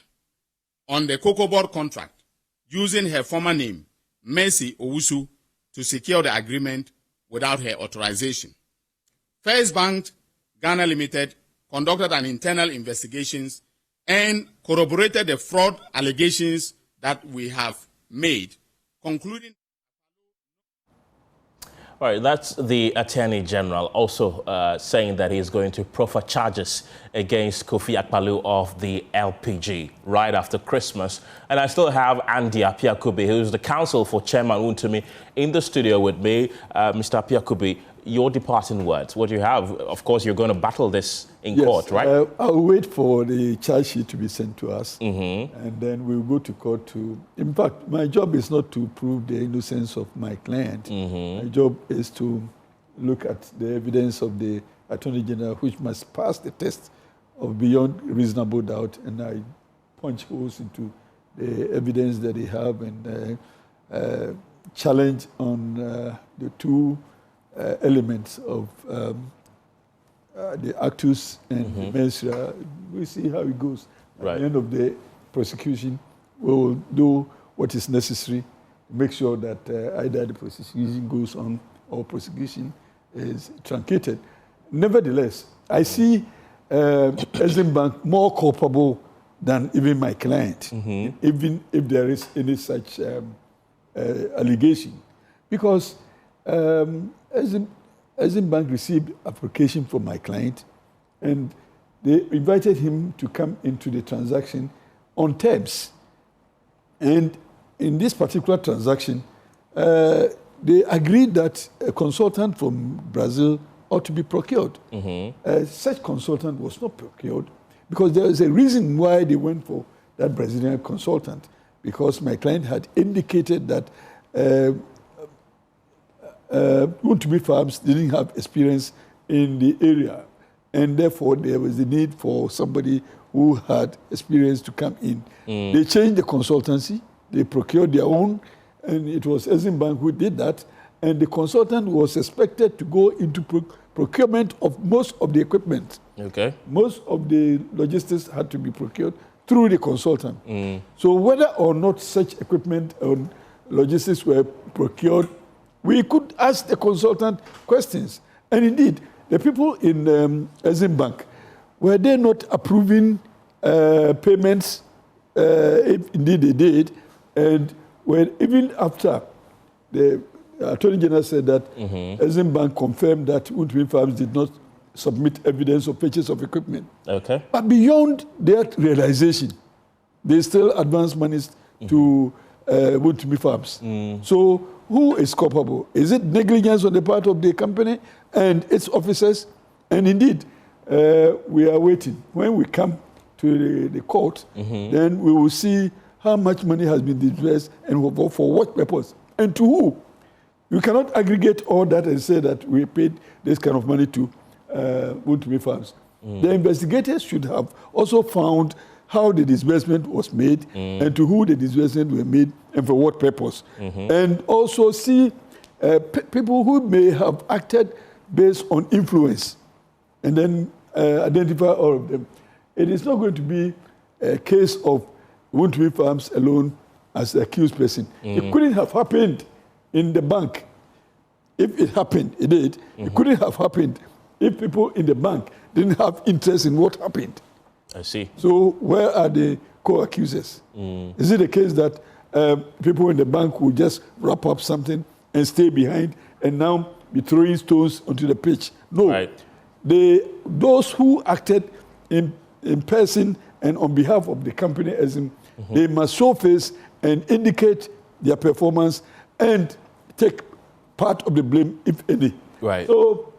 on the Cocoa Board contract using her former name, Mercy Owusu, to secure the agreement without her authorization. First Bank Ghana Limited conducted an internal investigation and corroborated the fraud allegations that we have made, concluding. All right, that's the Attorney General also saying that he's going to proffer charges against Kofi Akpaloo of the LPG right after Christmas. And I still have Andy Appiah-Kubi, who's the counsel for Chairman Wontumi, in the studio with me. Mr. Appiah-Kubi, your departing words. What do you have? Of course, you're going to battle this in court, right? I'll wait for the charge sheet to be sent to us, and then we'll go to court to... In fact, my job is not to prove the innocence of my client. My job is to look at the evidence of the Attorney General, which must pass the test of beyond reasonable doubt, and I punch holes into the evidence that they have and challenge on the two elements of the actus and the mensura. We'll see how it goes. At the end of the prosecution, we will do what is necessary to make sure that either the prosecution goes on or prosecution is truncated. Nevertheless, I see Exim Bank more culpable than even my client, even if there is any such allegation. Because Exim Bank received application from my client, and they invited him to come into the transaction on terms. And in this particular transaction, they agreed that a consultant from Brazil ought to be procured. Such consultant was not procured because there is a reason why they went for that Brazilian consultant, because my client had indicated that Wontumi Farms didn't have experience in the area, and therefore there was the need for somebody who had experience to come in. They changed the consultancy, they procured their own, and it was Exim Bank who did that, and the consultant was expected to go into procurement of most of the equipment. Okay. Most of the logistics had to be procured through the consultant. So whether or not such equipment or logistics were procured, we could ask the consultant questions. And indeed, the people in Exim Bank, were they not approving payments? If indeed they did, and even after the Attorney General said that Exim Bank confirmed that Wontumi Farms did not submit evidence of purchase of equipment. Okay. But beyond that realization, they still advance monies to Wontumi Farms. So who is culpable? Is it negligence on the part of the company and its officers? And indeed, we are waiting. When we come to the court, then we will see how much money has been disbursed and for what purpose and to who. You cannot aggregate all that and say that we paid this kind of money to Wontumi Farms. The investigators should have also found how the disbursement was made and to who the disbursement were made and for what purpose. And also see people who may have acted based on influence and then identify all of them. It is not going to be a case of Wontumi Farms alone as the accused person. It couldn't have happened in the bank. If it happened, it did. It couldn't have happened if people in the bank didn't have interest in what happened. I see. So where are the co-accusers? Is it the case that people in the bank will just wrap up something and stay behind and now be throwing stones onto the pitch? No. Right. Those who acted in person and on behalf of the company, they must show face and indicate their performance and take part of the blame, if any. Right. So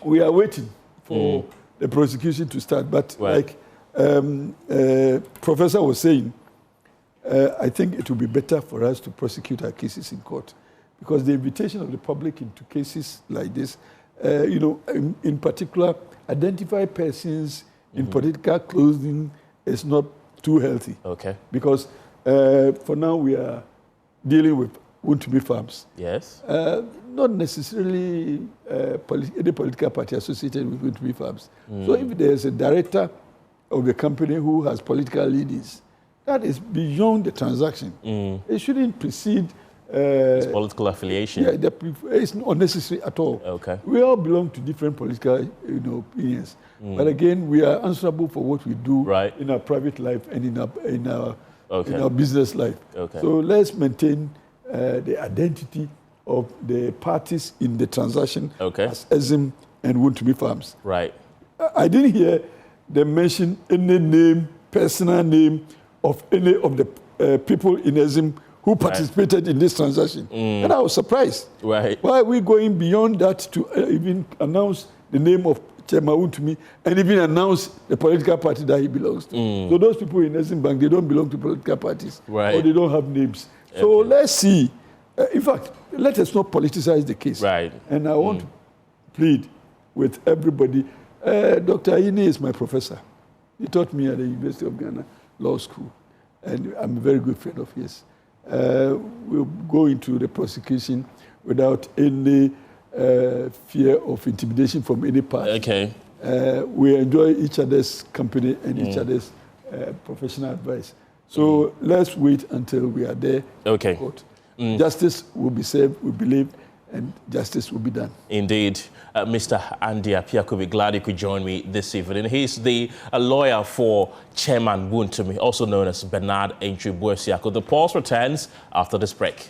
we are waiting for the prosecution to start. But like Professor was saying, I think it will be better for us to prosecute our cases in court, because the invitation of the public into cases like this, in particular, identify persons in political clothing is not too healthy. Okay. Because for now we are dealing with Wontumi Farms. Yes. Not necessarily any political party associated with Wontumi Farms. So if there's a director of the company who has political leanings, that is beyond the transaction. It shouldn't precede It's political affiliation. Yeah, it's not necessary at all. Okay. We all belong to different political opinions. But again, we are answerable for what we do in our private life and in our business life. Okay. So let's maintain the identity of the parties in the transaction as Exim and Wontumi Farms. Right. I didn't hear them mention any name, personal name of any of the people in Exim who participated in this transaction. And I was surprised. Right. Why are we going beyond that to even announce the name of Chairman Wontumi and even announce the political party that he belongs to? So those people in Exim Bank, they don't belong to political parties. Right. Or they don't have names. So let's see. In fact, let us not politicize the case. Right. And I want to plead with everybody. Dr. Ayine is my professor. He taught me at the University of Ghana Law School. And I'm a very good friend of his. We'll go into the prosecution without any fear of intimidation from any party. Okay. We enjoy each other's company and each other's professional advice. So let's wait until we are there. Okay. Court. Justice will be served, we believe, and justice will be done. Indeed. Mr. Andy Appiah, be glad you could join me this evening. He's a lawyer for Chairman Wontumi, also known as Bernard Antwi Boasiako. The pause returns after this break.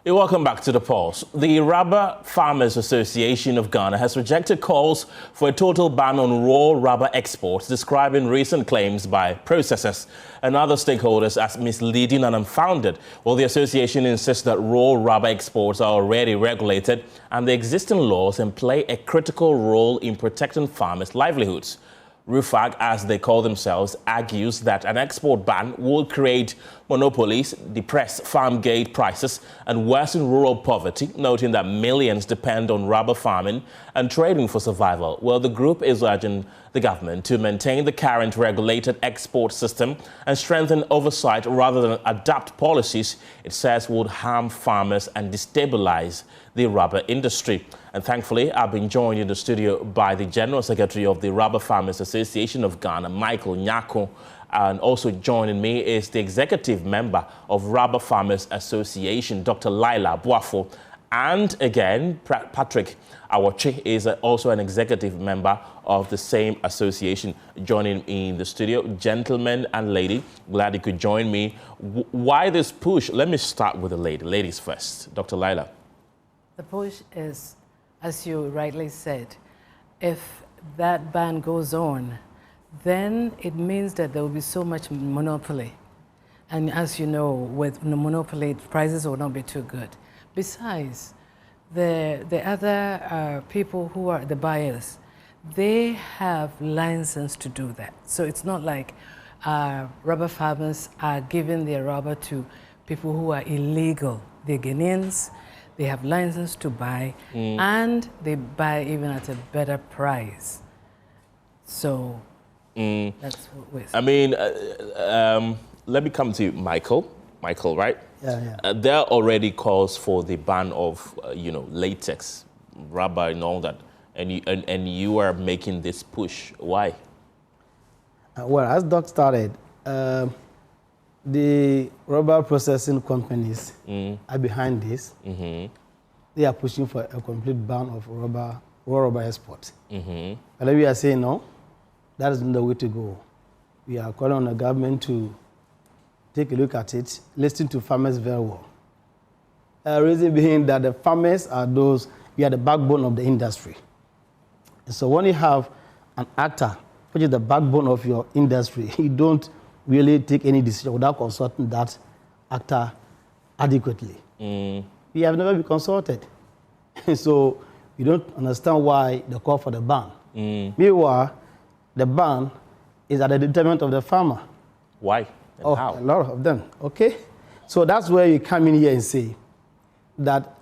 Hey, welcome back to The Pulse. The Rubber Farmers Association of Ghana has rejected calls for a total ban on raw rubber exports, describing recent claims by processors and other stakeholders as misleading and unfounded. Well, the association insists that raw rubber exports are already regulated and the existing laws and play a critical role in protecting farmers' livelihoods. RUFAG, as they call themselves, argues that an export ban will create monopolies, depress farm gate prices, and worsen rural poverty, noting that millions depend on rubber farming and trading for survival. Well, the group is urging the government to maintain the current regulated export system and strengthen oversight rather than adapt policies it says would harm farmers and destabilize the rubber industry. And thankfully, I've been joined in the studio by the General Secretary of the Rubber Farmers Association of Ghana, Michael Nyako. And also joining me is the executive member of Rubber Farmers Association, Dr. Lila Boafo. And again, Patrick Awoche is also an executive member of the same association, joining me in the studio. Gentlemen and lady, glad you could join me. Why this push? Let me start with the lady. Ladies first. Dr. Lila. The push is, as you rightly said, if that ban goes on, then it means that there will be so much monopoly. And as you know, with monopoly, prices will not be too good. Besides, the other people who are the buyers, they have license to do that. So it's not like rubber farmers are giving their rubber to people who are illegal. They're Ghanaians. They have license to buy, and they buy even at a better price. So that's what we're saying. I mean, let me come to you, Michael. Michael, right? Yeah. There are already calls for the ban of, latex, rubber, and all that, and you are making this push. Why? Well, as Doc started, the rubber processing companies are behind this. They are pushing for a complete ban of raw rubber export. But we are saying no, that isn't the way to go. We are calling on the government to take a look at it, listen to farmers very well. Reason being that the farmers are we are the backbone of the industry. And so when you have an actor, which is the backbone of your industry, you don't really take any decision without consulting that actor adequately. We have never been consulted. So we don't understand why the call for the ban. Meanwhile, the ban is at the detriment of the farmer. Why and how? A lot of them, okay? So that's where you come in here and say that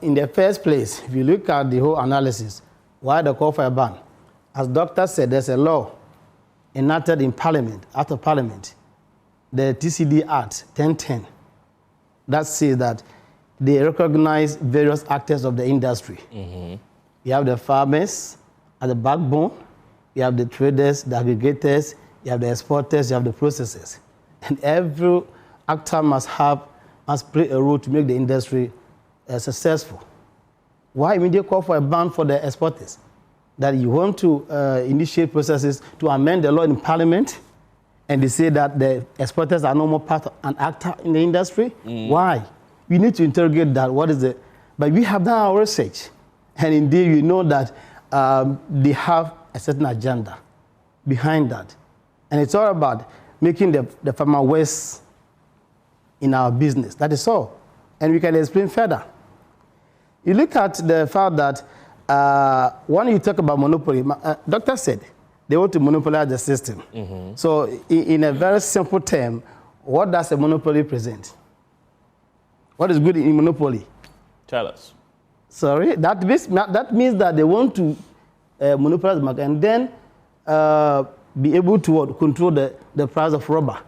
in the first place, if you look at the whole analysis, why the call for a ban? As Doctor said, there's a law enacted in Parliament, Act of Parliament, the TCD Act 1010, that says that they recognize various actors of the industry. You have the farmers at the backbone, you have the traders, the aggregators, you have the exporters, you have the processors. And every actor must play a role to make the industry successful. Why immediate call for a ban for the exporters? That you want to initiate processes to amend the law in Parliament, and they say that the exporters are no more part of an actor in the industry? Why? We need to interrogate that. What is it? But we have done our research, and indeed we know that they have a certain agenda behind that. And it's all about making the farmer worse in our business. That is all. And we can explain further. You look at the fact that when you talk about monopoly, doctor said they want to monopolize the system. So in a very simple term, what does a monopoly present? What is good in monopoly? Tell us. Sorry? That means that they want to monopolize the market and then be able to control the price of rubber.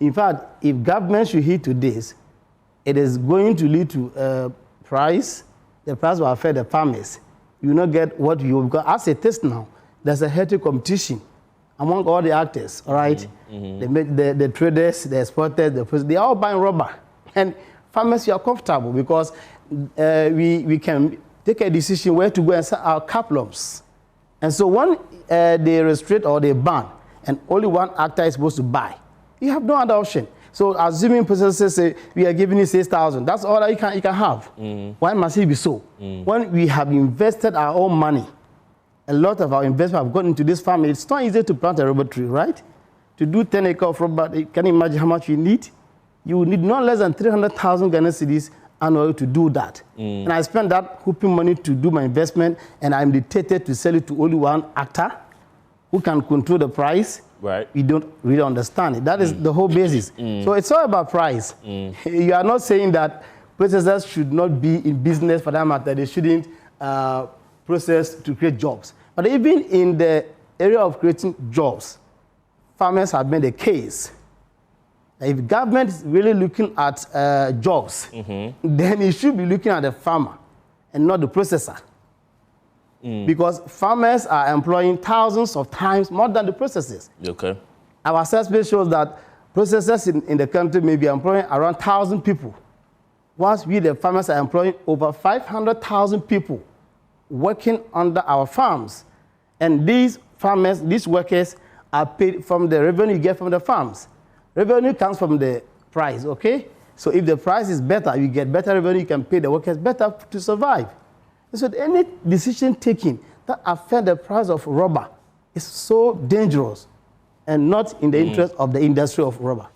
In fact, if government should heed to this, it is going to lead to price. The price will affect the farmers. You will not get what you, because as it is now, there's a healthy competition among all the actors, all right? The traders, the exporters, they are all buying rubber. And farmers, you are comfortable because we can take a decision where to go and sell our cap lumps. And so when they restrict or they ban, and only one actor is supposed to buy, you have no other option. So assuming processors say, we are giving you 6,000, that's all that you can have. Why must it be so? When we have invested our own money, a lot of our investment have gone into this farm. It's not easy to plant a rubber tree, right? To do 10 acres of rubber, can you imagine how much you need? You need not less than 300,000 Ghana cedis annually to do that. And I spend that hooping money to do my investment, and I'm dictated to sell it to only one actor who can control the price. Right. We don't really understand it. That is the whole basis. So it's all about price. You are not saying that processors should not be in business for that matter. They shouldn't process to create jobs. But even in the area of creating jobs, farmers have made a case. If government is really looking at jobs, then it should be looking at the farmer and not the processor. Because farmers are employing thousands of times more than the processors. Okay. Our assessment shows that processors in the country may be employing around 1,000 people, whilst we, the farmers, are employing over 500,000 people working under our farms. And these farmers, these workers, are paid from the revenue you get from the farms. Revenue comes from the price, okay? So if the price is better, you get better revenue, you can pay the workers better to survive. And so any decision taken that affects the price of rubber is so dangerous and not in the interest of the industry of rubber.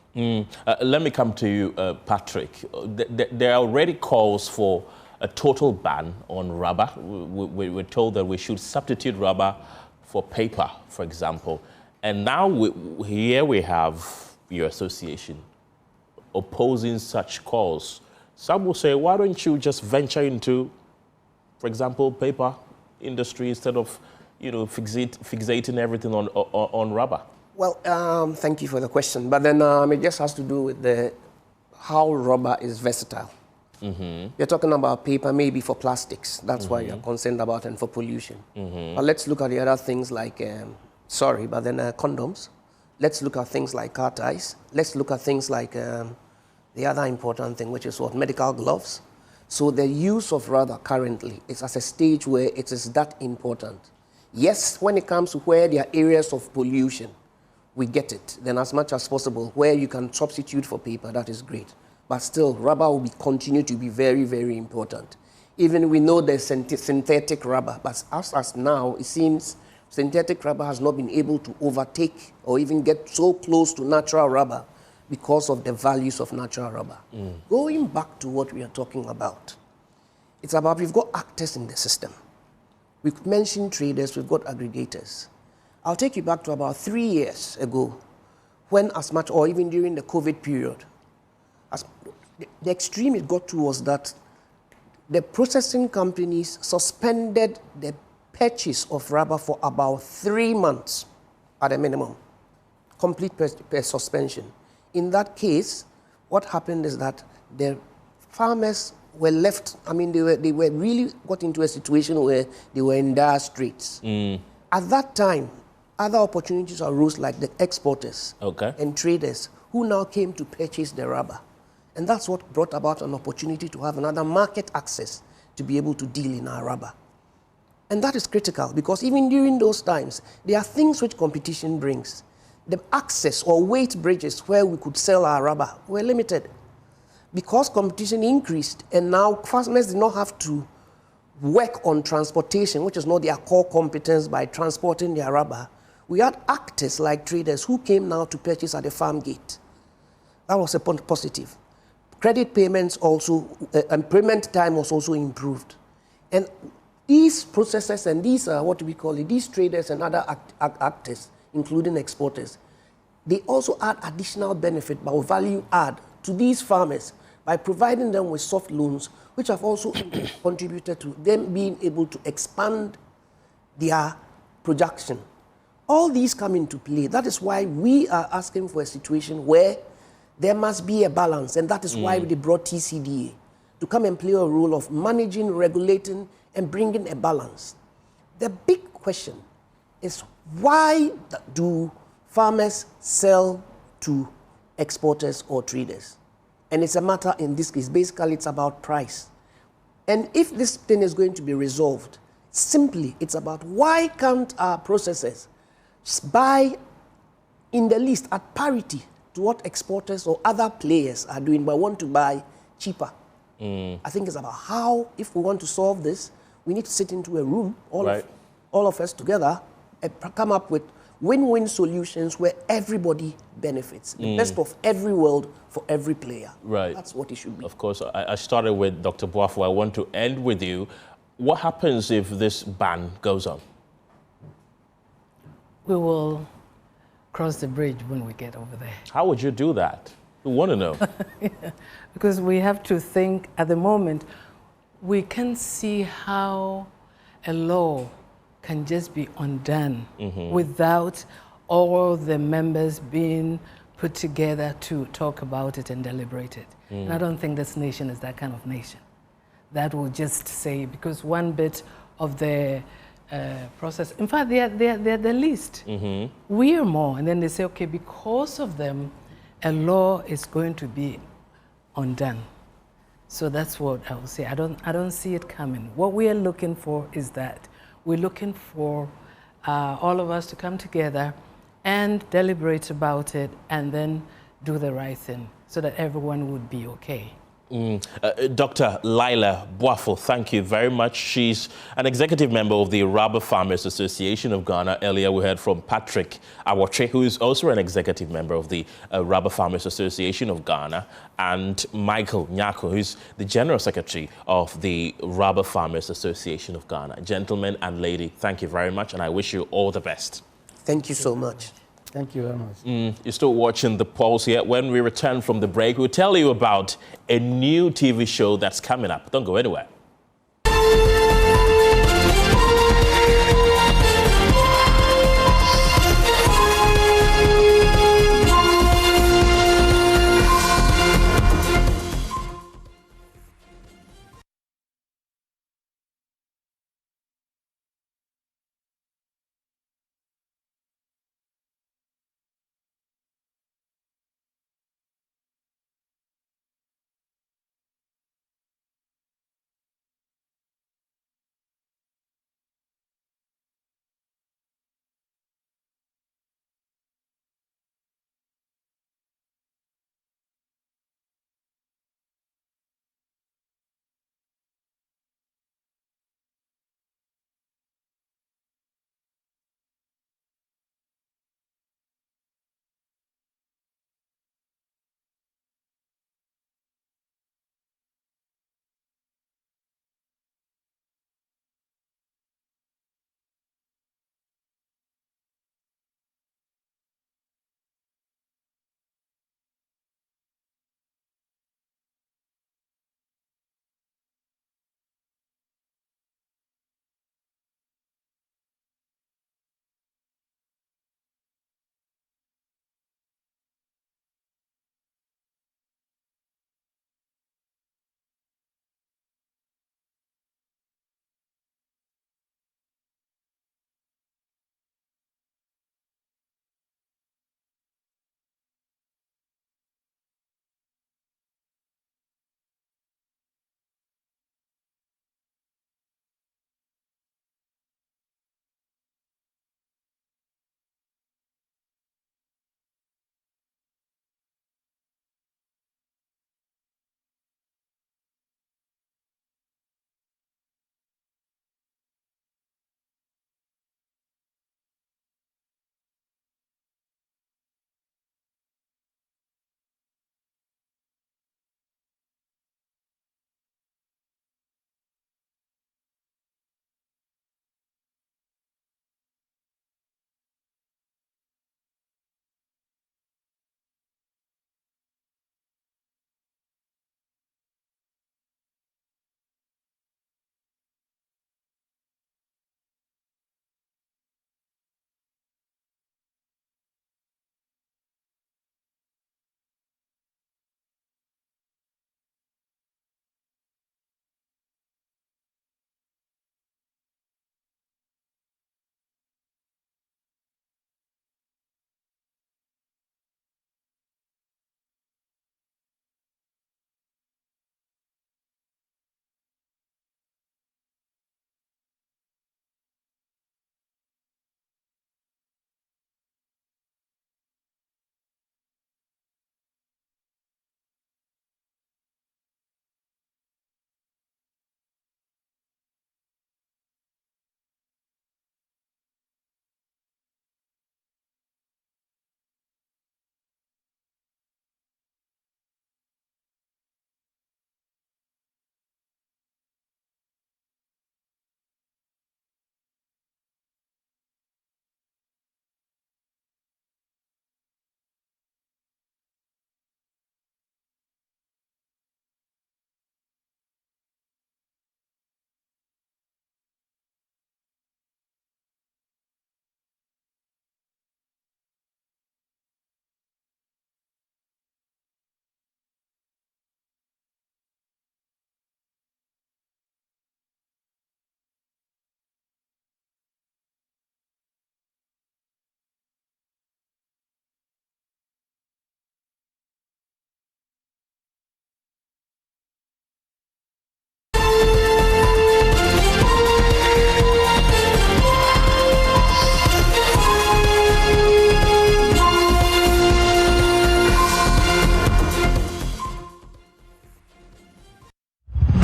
Let me come to you, Patrick. There are already calls for a total ban on rubber. We're told that we should substitute rubber for paper, for example. And now here we have your association opposing such calls. Some will say, why don't you just venture into, for example, paper industry instead of, fixating everything on rubber? Well, thank you for the question. But then it just has to do with how rubber is versatile. You're talking about paper, maybe for plastics. That's why you're concerned about, and for pollution. But let's look at the other things like, condoms. Let's look at things like car ties. Let's look at things like the other important thing, which is what? Medical gloves. So the use of rubber currently is at a stage where it is that important. Yes, when it comes to where there are areas of pollution, we get it. Then as much as possible, where you can substitute for paper, that is great. But still, rubber will continue to be very, very important. Even we know there's synthetic rubber, but as now, it seems synthetic rubber has not been able to overtake or even get so close to natural rubber because of the values of natural rubber. Going back to what we are talking about, it's about we've got actors in the system. We've mentioned traders, we've got aggregators. I'll take you back to about 3 years ago, when as much, or even during the COVID period, the extreme it got to was that the processing companies suspended the purchase of rubber for about 3 months at a minimum. Complete suspension. In that case, what happened is that the farmers were left, they were really got into a situation where they were in dire straits. At that time, other opportunities arose, like the exporters and traders who now came to purchase the rubber. And that's what brought about an opportunity to have another market access to be able to deal in our rubber. And that is critical, because even during those times, there are things which competition brings. The access or weight bridges where we could sell our rubber were limited. Because competition increased, and now farmers did not have to work on transportation, which is not their core competence, by transporting their rubber. We had actors like traders who came now to purchase at the farm gate. That was a positive. Credit payments also, and payment time was also improved. And these processors and these, these traders and other actors, including exporters, they also add additional benefit or value add to these farmers by providing them with soft loans, which have also contributed to them being able to expand their production. All these come into play. That is why we are asking for a situation where there must be a balance, and that is why they brought TCDA to come and play a role of managing, regulating, and bringing a balance. The big question is, why do farmers sell to exporters or traders? And it's a matter, in this case, basically it's about price. And if this thing is going to be resolved, simply it's about why can't our processors buy in the least at parity to what exporters or other players are doing, but want to buy cheaper. I think it's about how, if we want to solve this, we need to sit into a room, all of us together, and come up with win-win solutions where everybody benefits. The best of every world for every player. Right. That's what it should be. Of course, I started with Dr. Boafo. I want to end with you. What happens if this ban goes on? We will cross the bridge when we get over there. How would you do that? We want to know. Because we have to think, at the moment, we can see how a law can just be undone without all the members being put together to talk about it and deliberate it. And I don't think this nation is that kind of nation. That will just say, because one bit of the process, in fact, they're the least. We are more. And then they say, okay, because of them, a law is going to be undone. So that's what I would say. I don't see it coming. What we are looking for is that we're looking for all of us to come together and deliberate about it and then do the right thing so that everyone would be okay. Dr. Lila Boafo, thank you very much. She's an executive member of the Rubber Farmers Association of Ghana. Earlier, we heard from Patrick Awotre, who is also an executive member of the Rubber Farmers Association of Ghana, and Michael Nyako, who's the General Secretary of the Rubber Farmers Association of Ghana. Gentlemen and lady, thank you very much, and I wish you all the best. Thank you so much. Thank you very much. You're still watching The Pulse here. When we return from the break, we'll tell you about a new TV show that's coming up. Don't go anywhere.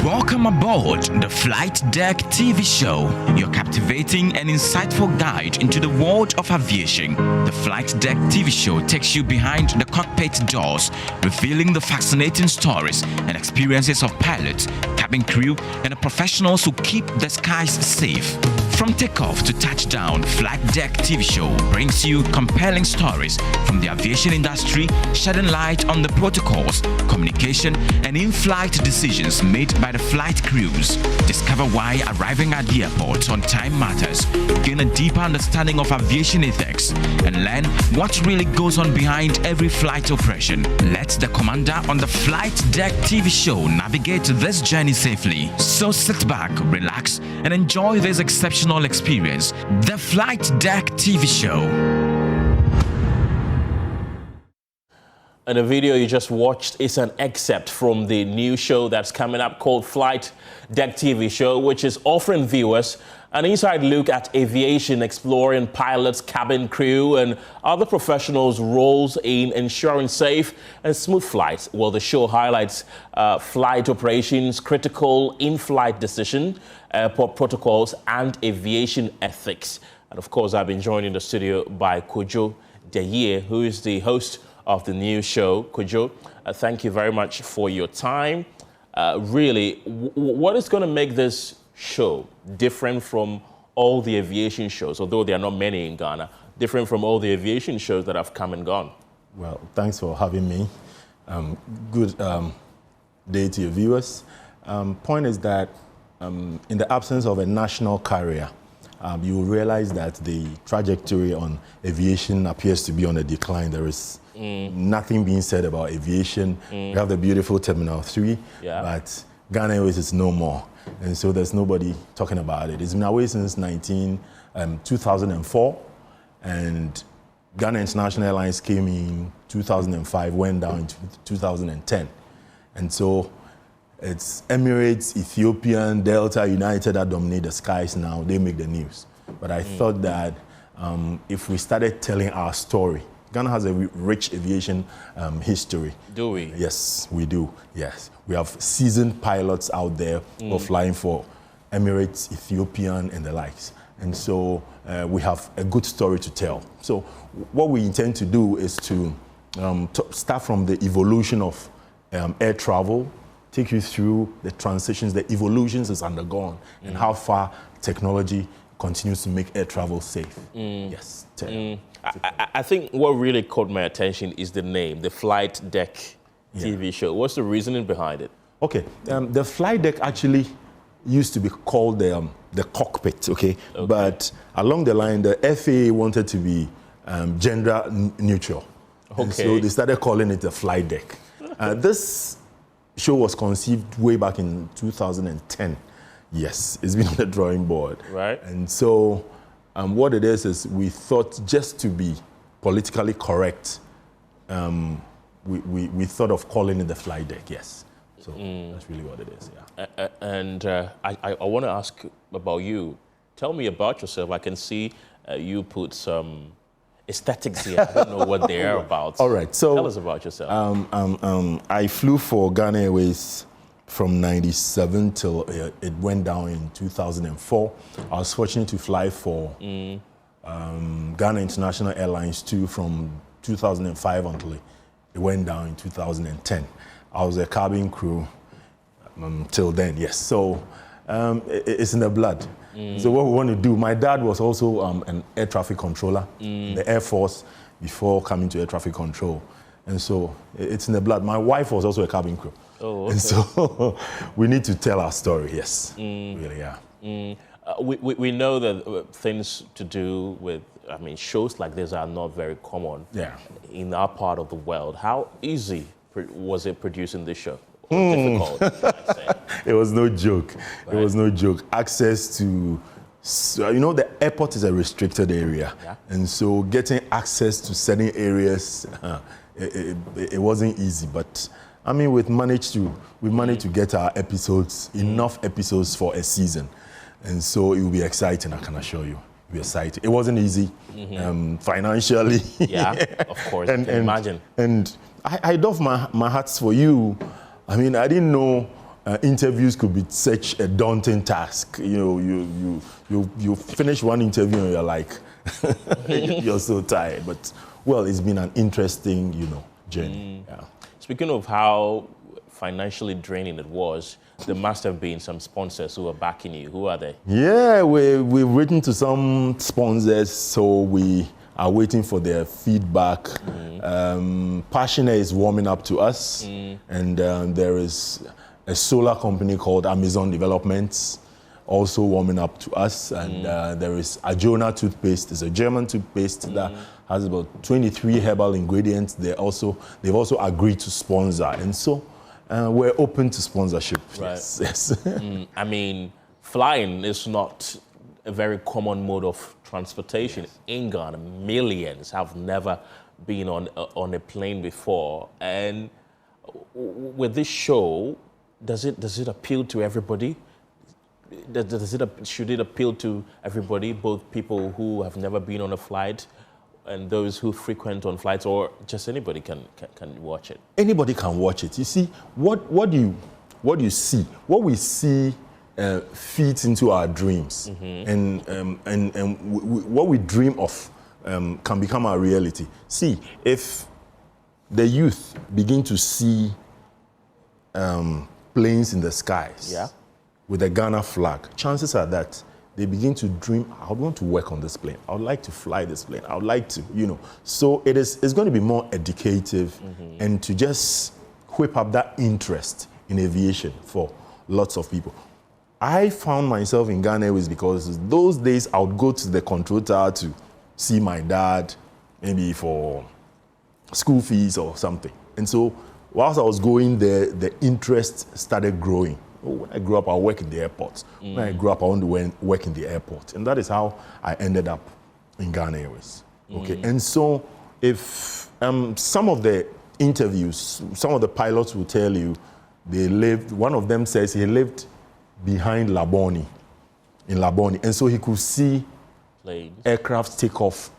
Welcome aboard the Flight Deck TV show, your captivating and insightful guide into the world of aviation. The Flight Deck TV show takes you behind the cockpit doors, revealing the fascinating stories and experiences of pilots, cabin crew, and the professionals who keep the skies safe. From takeoff to touchdown, Flight Deck TV show brings you compelling stories from the aviation industry, shedding light on the protocols, communication, and in-flight decisions made by the flight crews. Discover why arriving at the airport on time matters, gain a deeper understanding of aviation ethics, and learn what really goes on behind every flight operation. Let the commander on the Flight Deck TV show navigate this journey safely. So sit back, relax, and enjoy this exceptional experience. The Flight Deck TV show. And the video you just watched is an excerpt from the new show that's coming up called Flight Deck TV Show, which is offering viewers an inside look at aviation, exploring pilots, cabin crew, and other professionals' roles in ensuring safe and smooth flights. Well, the show highlights flight operations, critical in-flight decision, airport protocols, and aviation ethics. And of course, I've been joined in the studio by Kojo Deye, who is the host of the new show. Kojo, thank you very much for your time. Really, what is going to make this show different from all the aviation shows, although there are not many in Ghana, different from all the aviation shows that have come and gone? Well, thanks for having me. Good day to your viewers. Point is that in the absence of a national carrier, you will realize that the trajectory on aviation appears to be on a decline. There is nothing being said about aviation. We have the beautiful Terminal 3, but Ghana Airways is no more. And so there's nobody talking about it. It's been away since 2004, and Ghana International Airlines came in 2005, went down in 2010. And so it's Emirates, Ethiopian, Delta, United that dominate the skies now. They make the news. But I thought that if we started telling our story, Ghana has a rich aviation history. Do we? Yes, we do. Yes. We have seasoned pilots out there who are flying for Emirates, Ethiopian, and the likes. And so we have a good story to tell. So what we intend to do is to start from the evolution of air travel, take you through the transitions, the evolutions it's undergone, and how far technology continues to make air travel safe. Yes. I think what really caught my attention is the name, the Flight Deck TV show. What's the reasoning behind it? Okay, the Flight Deck actually used to be called the cockpit, okay? But along the line, the FAA wanted to be gender neutral. And so they started calling it the Flight Deck. This show was conceived way back in 2010. Yes, it's been on the drawing board. Right. And so what it is we thought, just to be politically correct, we thought of calling it the Flight Deck, yes. So that's really what it is, yeah. And I want to ask about you. Tell me about yourself. I can see you put some aesthetics here. I don't know what they are about. All right, so tell us about yourself. I flew for Ghana Airways from 97 till it went down in 2004. I was fortunate to fly for Ghana International Airlines too from 2005 until it went down in 2010. I was a cabin crew till then, yes. So it's in the blood. So what we want to do, my dad was also an air traffic controller in the Air Force before coming to air traffic control. And so it's in the blood. My wife was also a cabin crew. Oh, okay. And so we need to tell our story, yes. Really, yeah. We know that things to do with, shows like this are not very common in our part of the world. How easy was it producing this show? Difficult, I say. It was no joke. Right. It was no joke. Access to, the airport is a restricted area. Yeah. And so getting access to certain areas, it wasn't easy. But we managed to get our episodes, enough episodes for a season. And so it will be exciting, I can assure you. It will be exciting. It wasn't easy financially. Yeah, of course, imagine. And I doff my hats for you. I didn't know interviews could be such a daunting task. You know, you finish one interview and you're like, you're so tired. But well, it's been an interesting, you know, journey. Yeah. Speaking of how financially draining it was, there must have been some sponsors who are backing you. Who are they? Yeah, we've written to some sponsors, so we are waiting for their feedback. Passionaire is warming up to us, and there is a solar company called Amazon Developments also warming up to us, and there is Ajona toothpaste. It's a German toothpaste that has about 23 herbal ingredients. They've also agreed to sponsor, and so we're open to sponsorship. Right. Yes. I mean, flying is not a very common mode of transportation in Ghana. Millions have never been on a plane before, and with this show, does it appeal to everybody? Should it appeal to everybody, both people who have never been on a flight and those who frequent on flights, or just anybody can watch it? Anybody can watch it. You see, what do you see? What we see feeds into our dreams, and what we dream of can become our reality. See, if the youth begin to see planes in the skies with a Ghana flag, chances are that they begin to dream, I would want to work on this plane. I would like to fly this plane. I would like to, you know. So it's going to be more educative and to just whip up that interest in aviation for lots of people. I found myself in Ghana Airways because those days I would go to the control tower to see my dad, maybe for school fees or something. And so whilst I was going there, the interest started growing. Oh, when I grew up, I work in the airport. When I grew up, I want to work in the airport. And that is how I ended up in Ghana Airways. Okay, and so if some of the interviews, some of the pilots will tell you they lived, one of them says he lived behind Laboni, in Laboni. And so he could see aircraft take off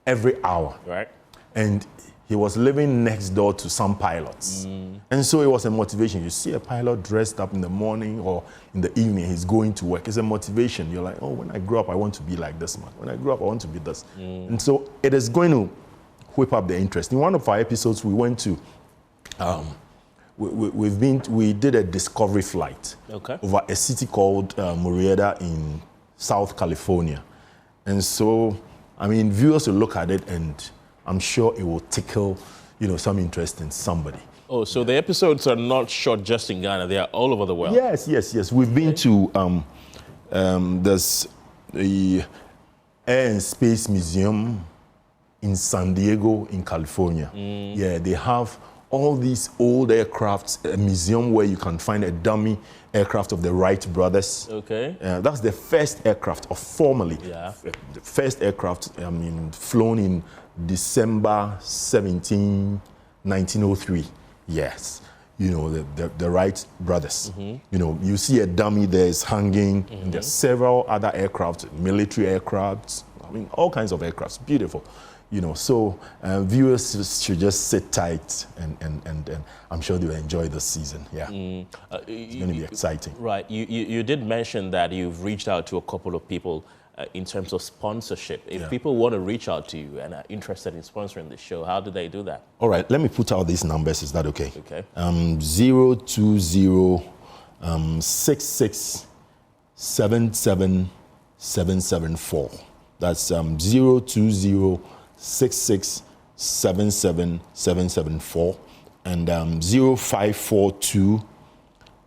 every hour. Right. And he was living next door to some pilots. And so it was a motivation. You see a pilot dressed up in the morning or in the evening, he's going to work. It's a motivation. You're like, oh, when I grow up, I want to be like this man. When I grow up, I want to be this. And so it is going to whip up the interest. In one of our episodes, we went to, we did a discovery flight over a city called Murrieta in South California. And so, I mean, viewers will look at it and I'm sure it will tickle, you know, some interest in somebody. Oh, so the episodes are not shot just in Ghana; they are all over the world. Yes. We've been to there's the Air and Space Museum in San Diego, in California. Yeah, they have all these old aircrafts, a museum where you can find a dummy aircraft of the Wright brothers. Okay. That's the first aircraft, or formerly, the first aircraft, flown in December 17, 1903. Yes. You know, the Wright brothers. You know, you see a dummy there is hanging, and there's several other aircraft, military aircraft, I mean, all kinds of aircrafts, beautiful. You know, so viewers should just sit tight, and I'm sure they'll enjoy this season. Yeah, it's going to be exciting. Right. You did mention that you've reached out to a couple of people in terms of sponsorship. If people want to reach out to you and are interested in sponsoring the show, how do they do that? All right, let me put out these numbers. Is that okay? Okay. 020 66 77 774. That's 020 66 77 774 and 0542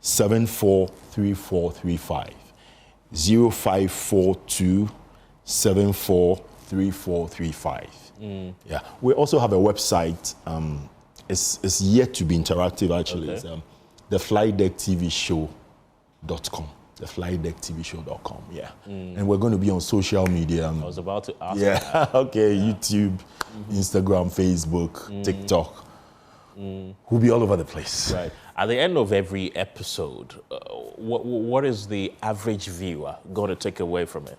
743435. 0542 743435. Yeah. We also have a website. It's yet to be interactive, actually. Okay. It's theflightdecktvshow.com. theflightdecktvshow.com. Yeah. And we're going to be on social media. I was about to ask. Yeah. Okay. Yeah. YouTube, Instagram, Facebook, TikTok. We'll be all over the place. Right. At the end of every episode, what is the average viewer going to take away from it?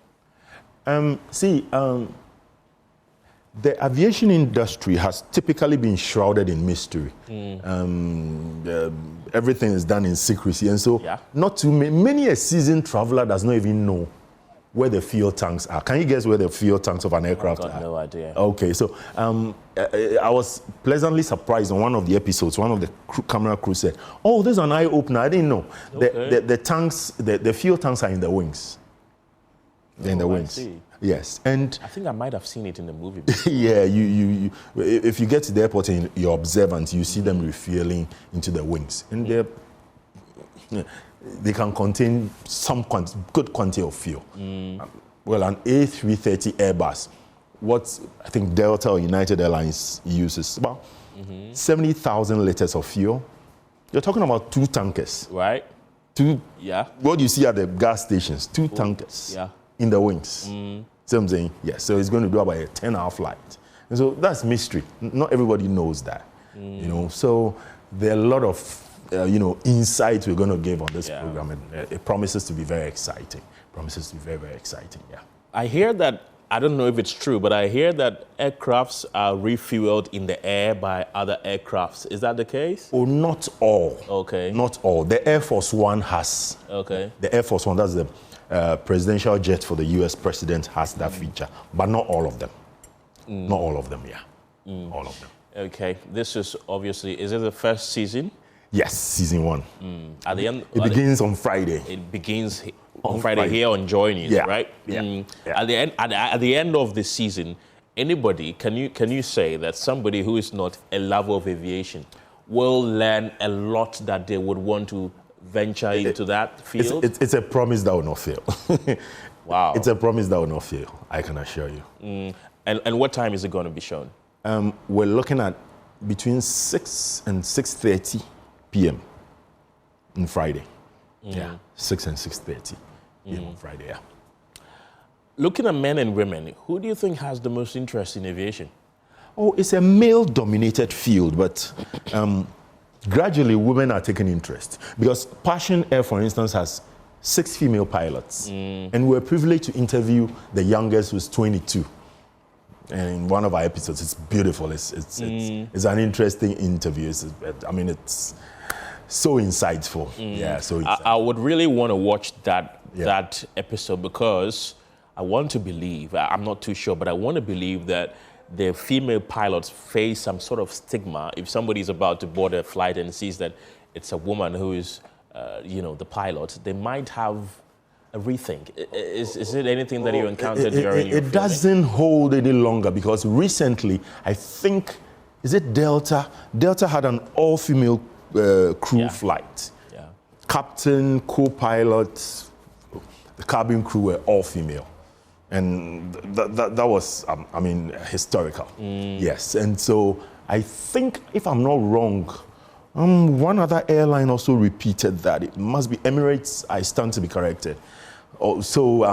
The aviation industry has typically been shrouded in mystery. Everything is done in secrecy, and so not too many a seasoned traveler does not even know where the fuel tanks are. Can you guess where the fuel tanks of an aircraft are? No idea. Okay, so I was pleasantly surprised on one of the episodes. One of the camera crew said, "Oh, this is an eye opener. I didn't know. Okay. The tanks, the fuel tanks are in the wings. They're in the wings." I see. Yes, and I think I might have seen it in the movie. yeah, you if you get to the airport and you're observant, you see them refueling into the wings, and they can contain some good quantity of fuel. Well, an A330 Airbus, what I think Delta or United Airlines uses about 70,000 liters of fuel. You're talking about 2 tankers, right? What you see at the gas stations, 2 tankers in the wings. So I'm saying, yes, so it's going to do about a 10-hour flight. And so that's mystery. Not everybody knows that, you know. So there are a lot of, insights we're going to give on this program, and it promises to be very exciting. Promises to be very, very exciting, I hear that, I don't know if it's true, but I hear that aircrafts are refueled in the air by other aircrafts. Is that the case? Oh, not all. Okay. Not all. The Air Force One has. Okay. The Air Force One, that's the presidential jet for the U.S. president, has that feature, but not all of them. Not all of them, all of them. Okay, this is obviously, is it the first season? Yes, season 1. At the end, it begins on Friday. It begins on Friday here on Joy News, right? At the end of the season, anybody, can you say that somebody who is not a lover of aviation will learn a lot that they would want to venture into that field? It's a promise that will not fail. Wow. It's a promise that will not fail, I can assure you. And what time is it going to be shown? We're looking at between 6 and 6:30 p.m. on Friday. 6 and 6:30 p.m. on Friday, Looking at men and women, who do you think has the most interest in aviation? Oh, it's a male-dominated field, but gradually women are taking interest. Because Passion Air, for instance, has 6 female pilots. And we're privileged to interview the youngest, who's 22. And in one of our episodes, it's beautiful. It's an interesting interview. It's so insightful. So insightful. I would really want to watch that episode, because I want to believe, I'm not too sure, but I want to believe that the female pilots face some sort of stigma. If somebody is about to board a flight and sees that it's a woman who is, the pilot, they might have a rethink. Is it anything that you encountered during your It doesn't hold any longer, because recently, I think, is it Delta? Delta had an all-female crew flight. Captain, co-pilot, the cabin crew were all female. And that was, historical. Yes, and so I think, if I'm not wrong, one other airline also repeated that. It must be Emirates. I stand to be corrected. So,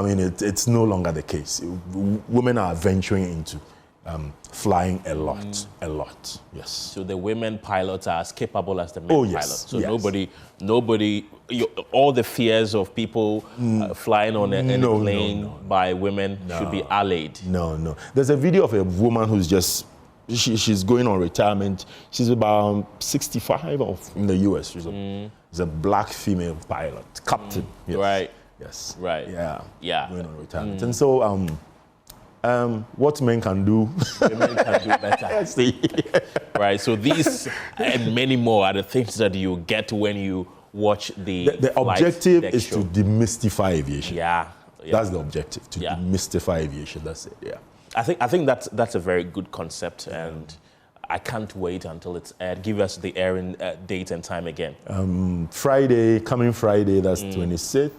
it's no longer the case. Women are venturing into flying a lot, yes. So the women pilots are as capable as the men pilots. So yes. nobody, all the fears of people flying on an plane by women should be allayed. No. There's a video of a woman who's she's going on retirement. She's about 65 in the US. She's a black female pilot, captain. Yes. Right. Yes. Right. Yeah. Going on retirement. And so, what men can do, women can do better. Right. So these and many more are the things that you get when you watch the objective is to demystify aviation. Yeah. That's the objective, to demystify aviation. That's it. Yeah. I think that's a very good concept, and I can't wait until it's aired. Give us the airing date and time again. Coming Friday, that's 26th.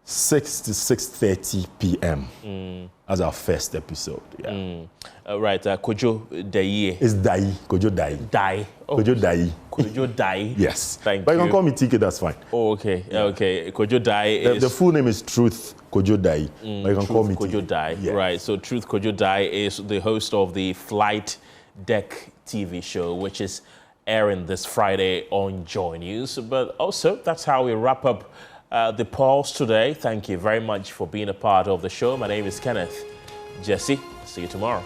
6 to 6:30 p.m. as our first episode. Right, Kojo Daye. It's Daye, Kojo Daye. Daye. Kojo Daye. Kojo Daye. Yes. Thank you. But you can call me TK, that's fine. Oh, okay. Okay. Kojo Daye is... The full name is Truth Kojo Daye. But you can call me Kojo Daye. Yes. Right. So Truth Kojo Daye is the host of the Flight Deck TV show, which is airing this Friday on Joy News. But also, that's how we wrap up the polls today. Thank you very much for being a part of the show. My name is Kenneth Jesse. See you tomorrow.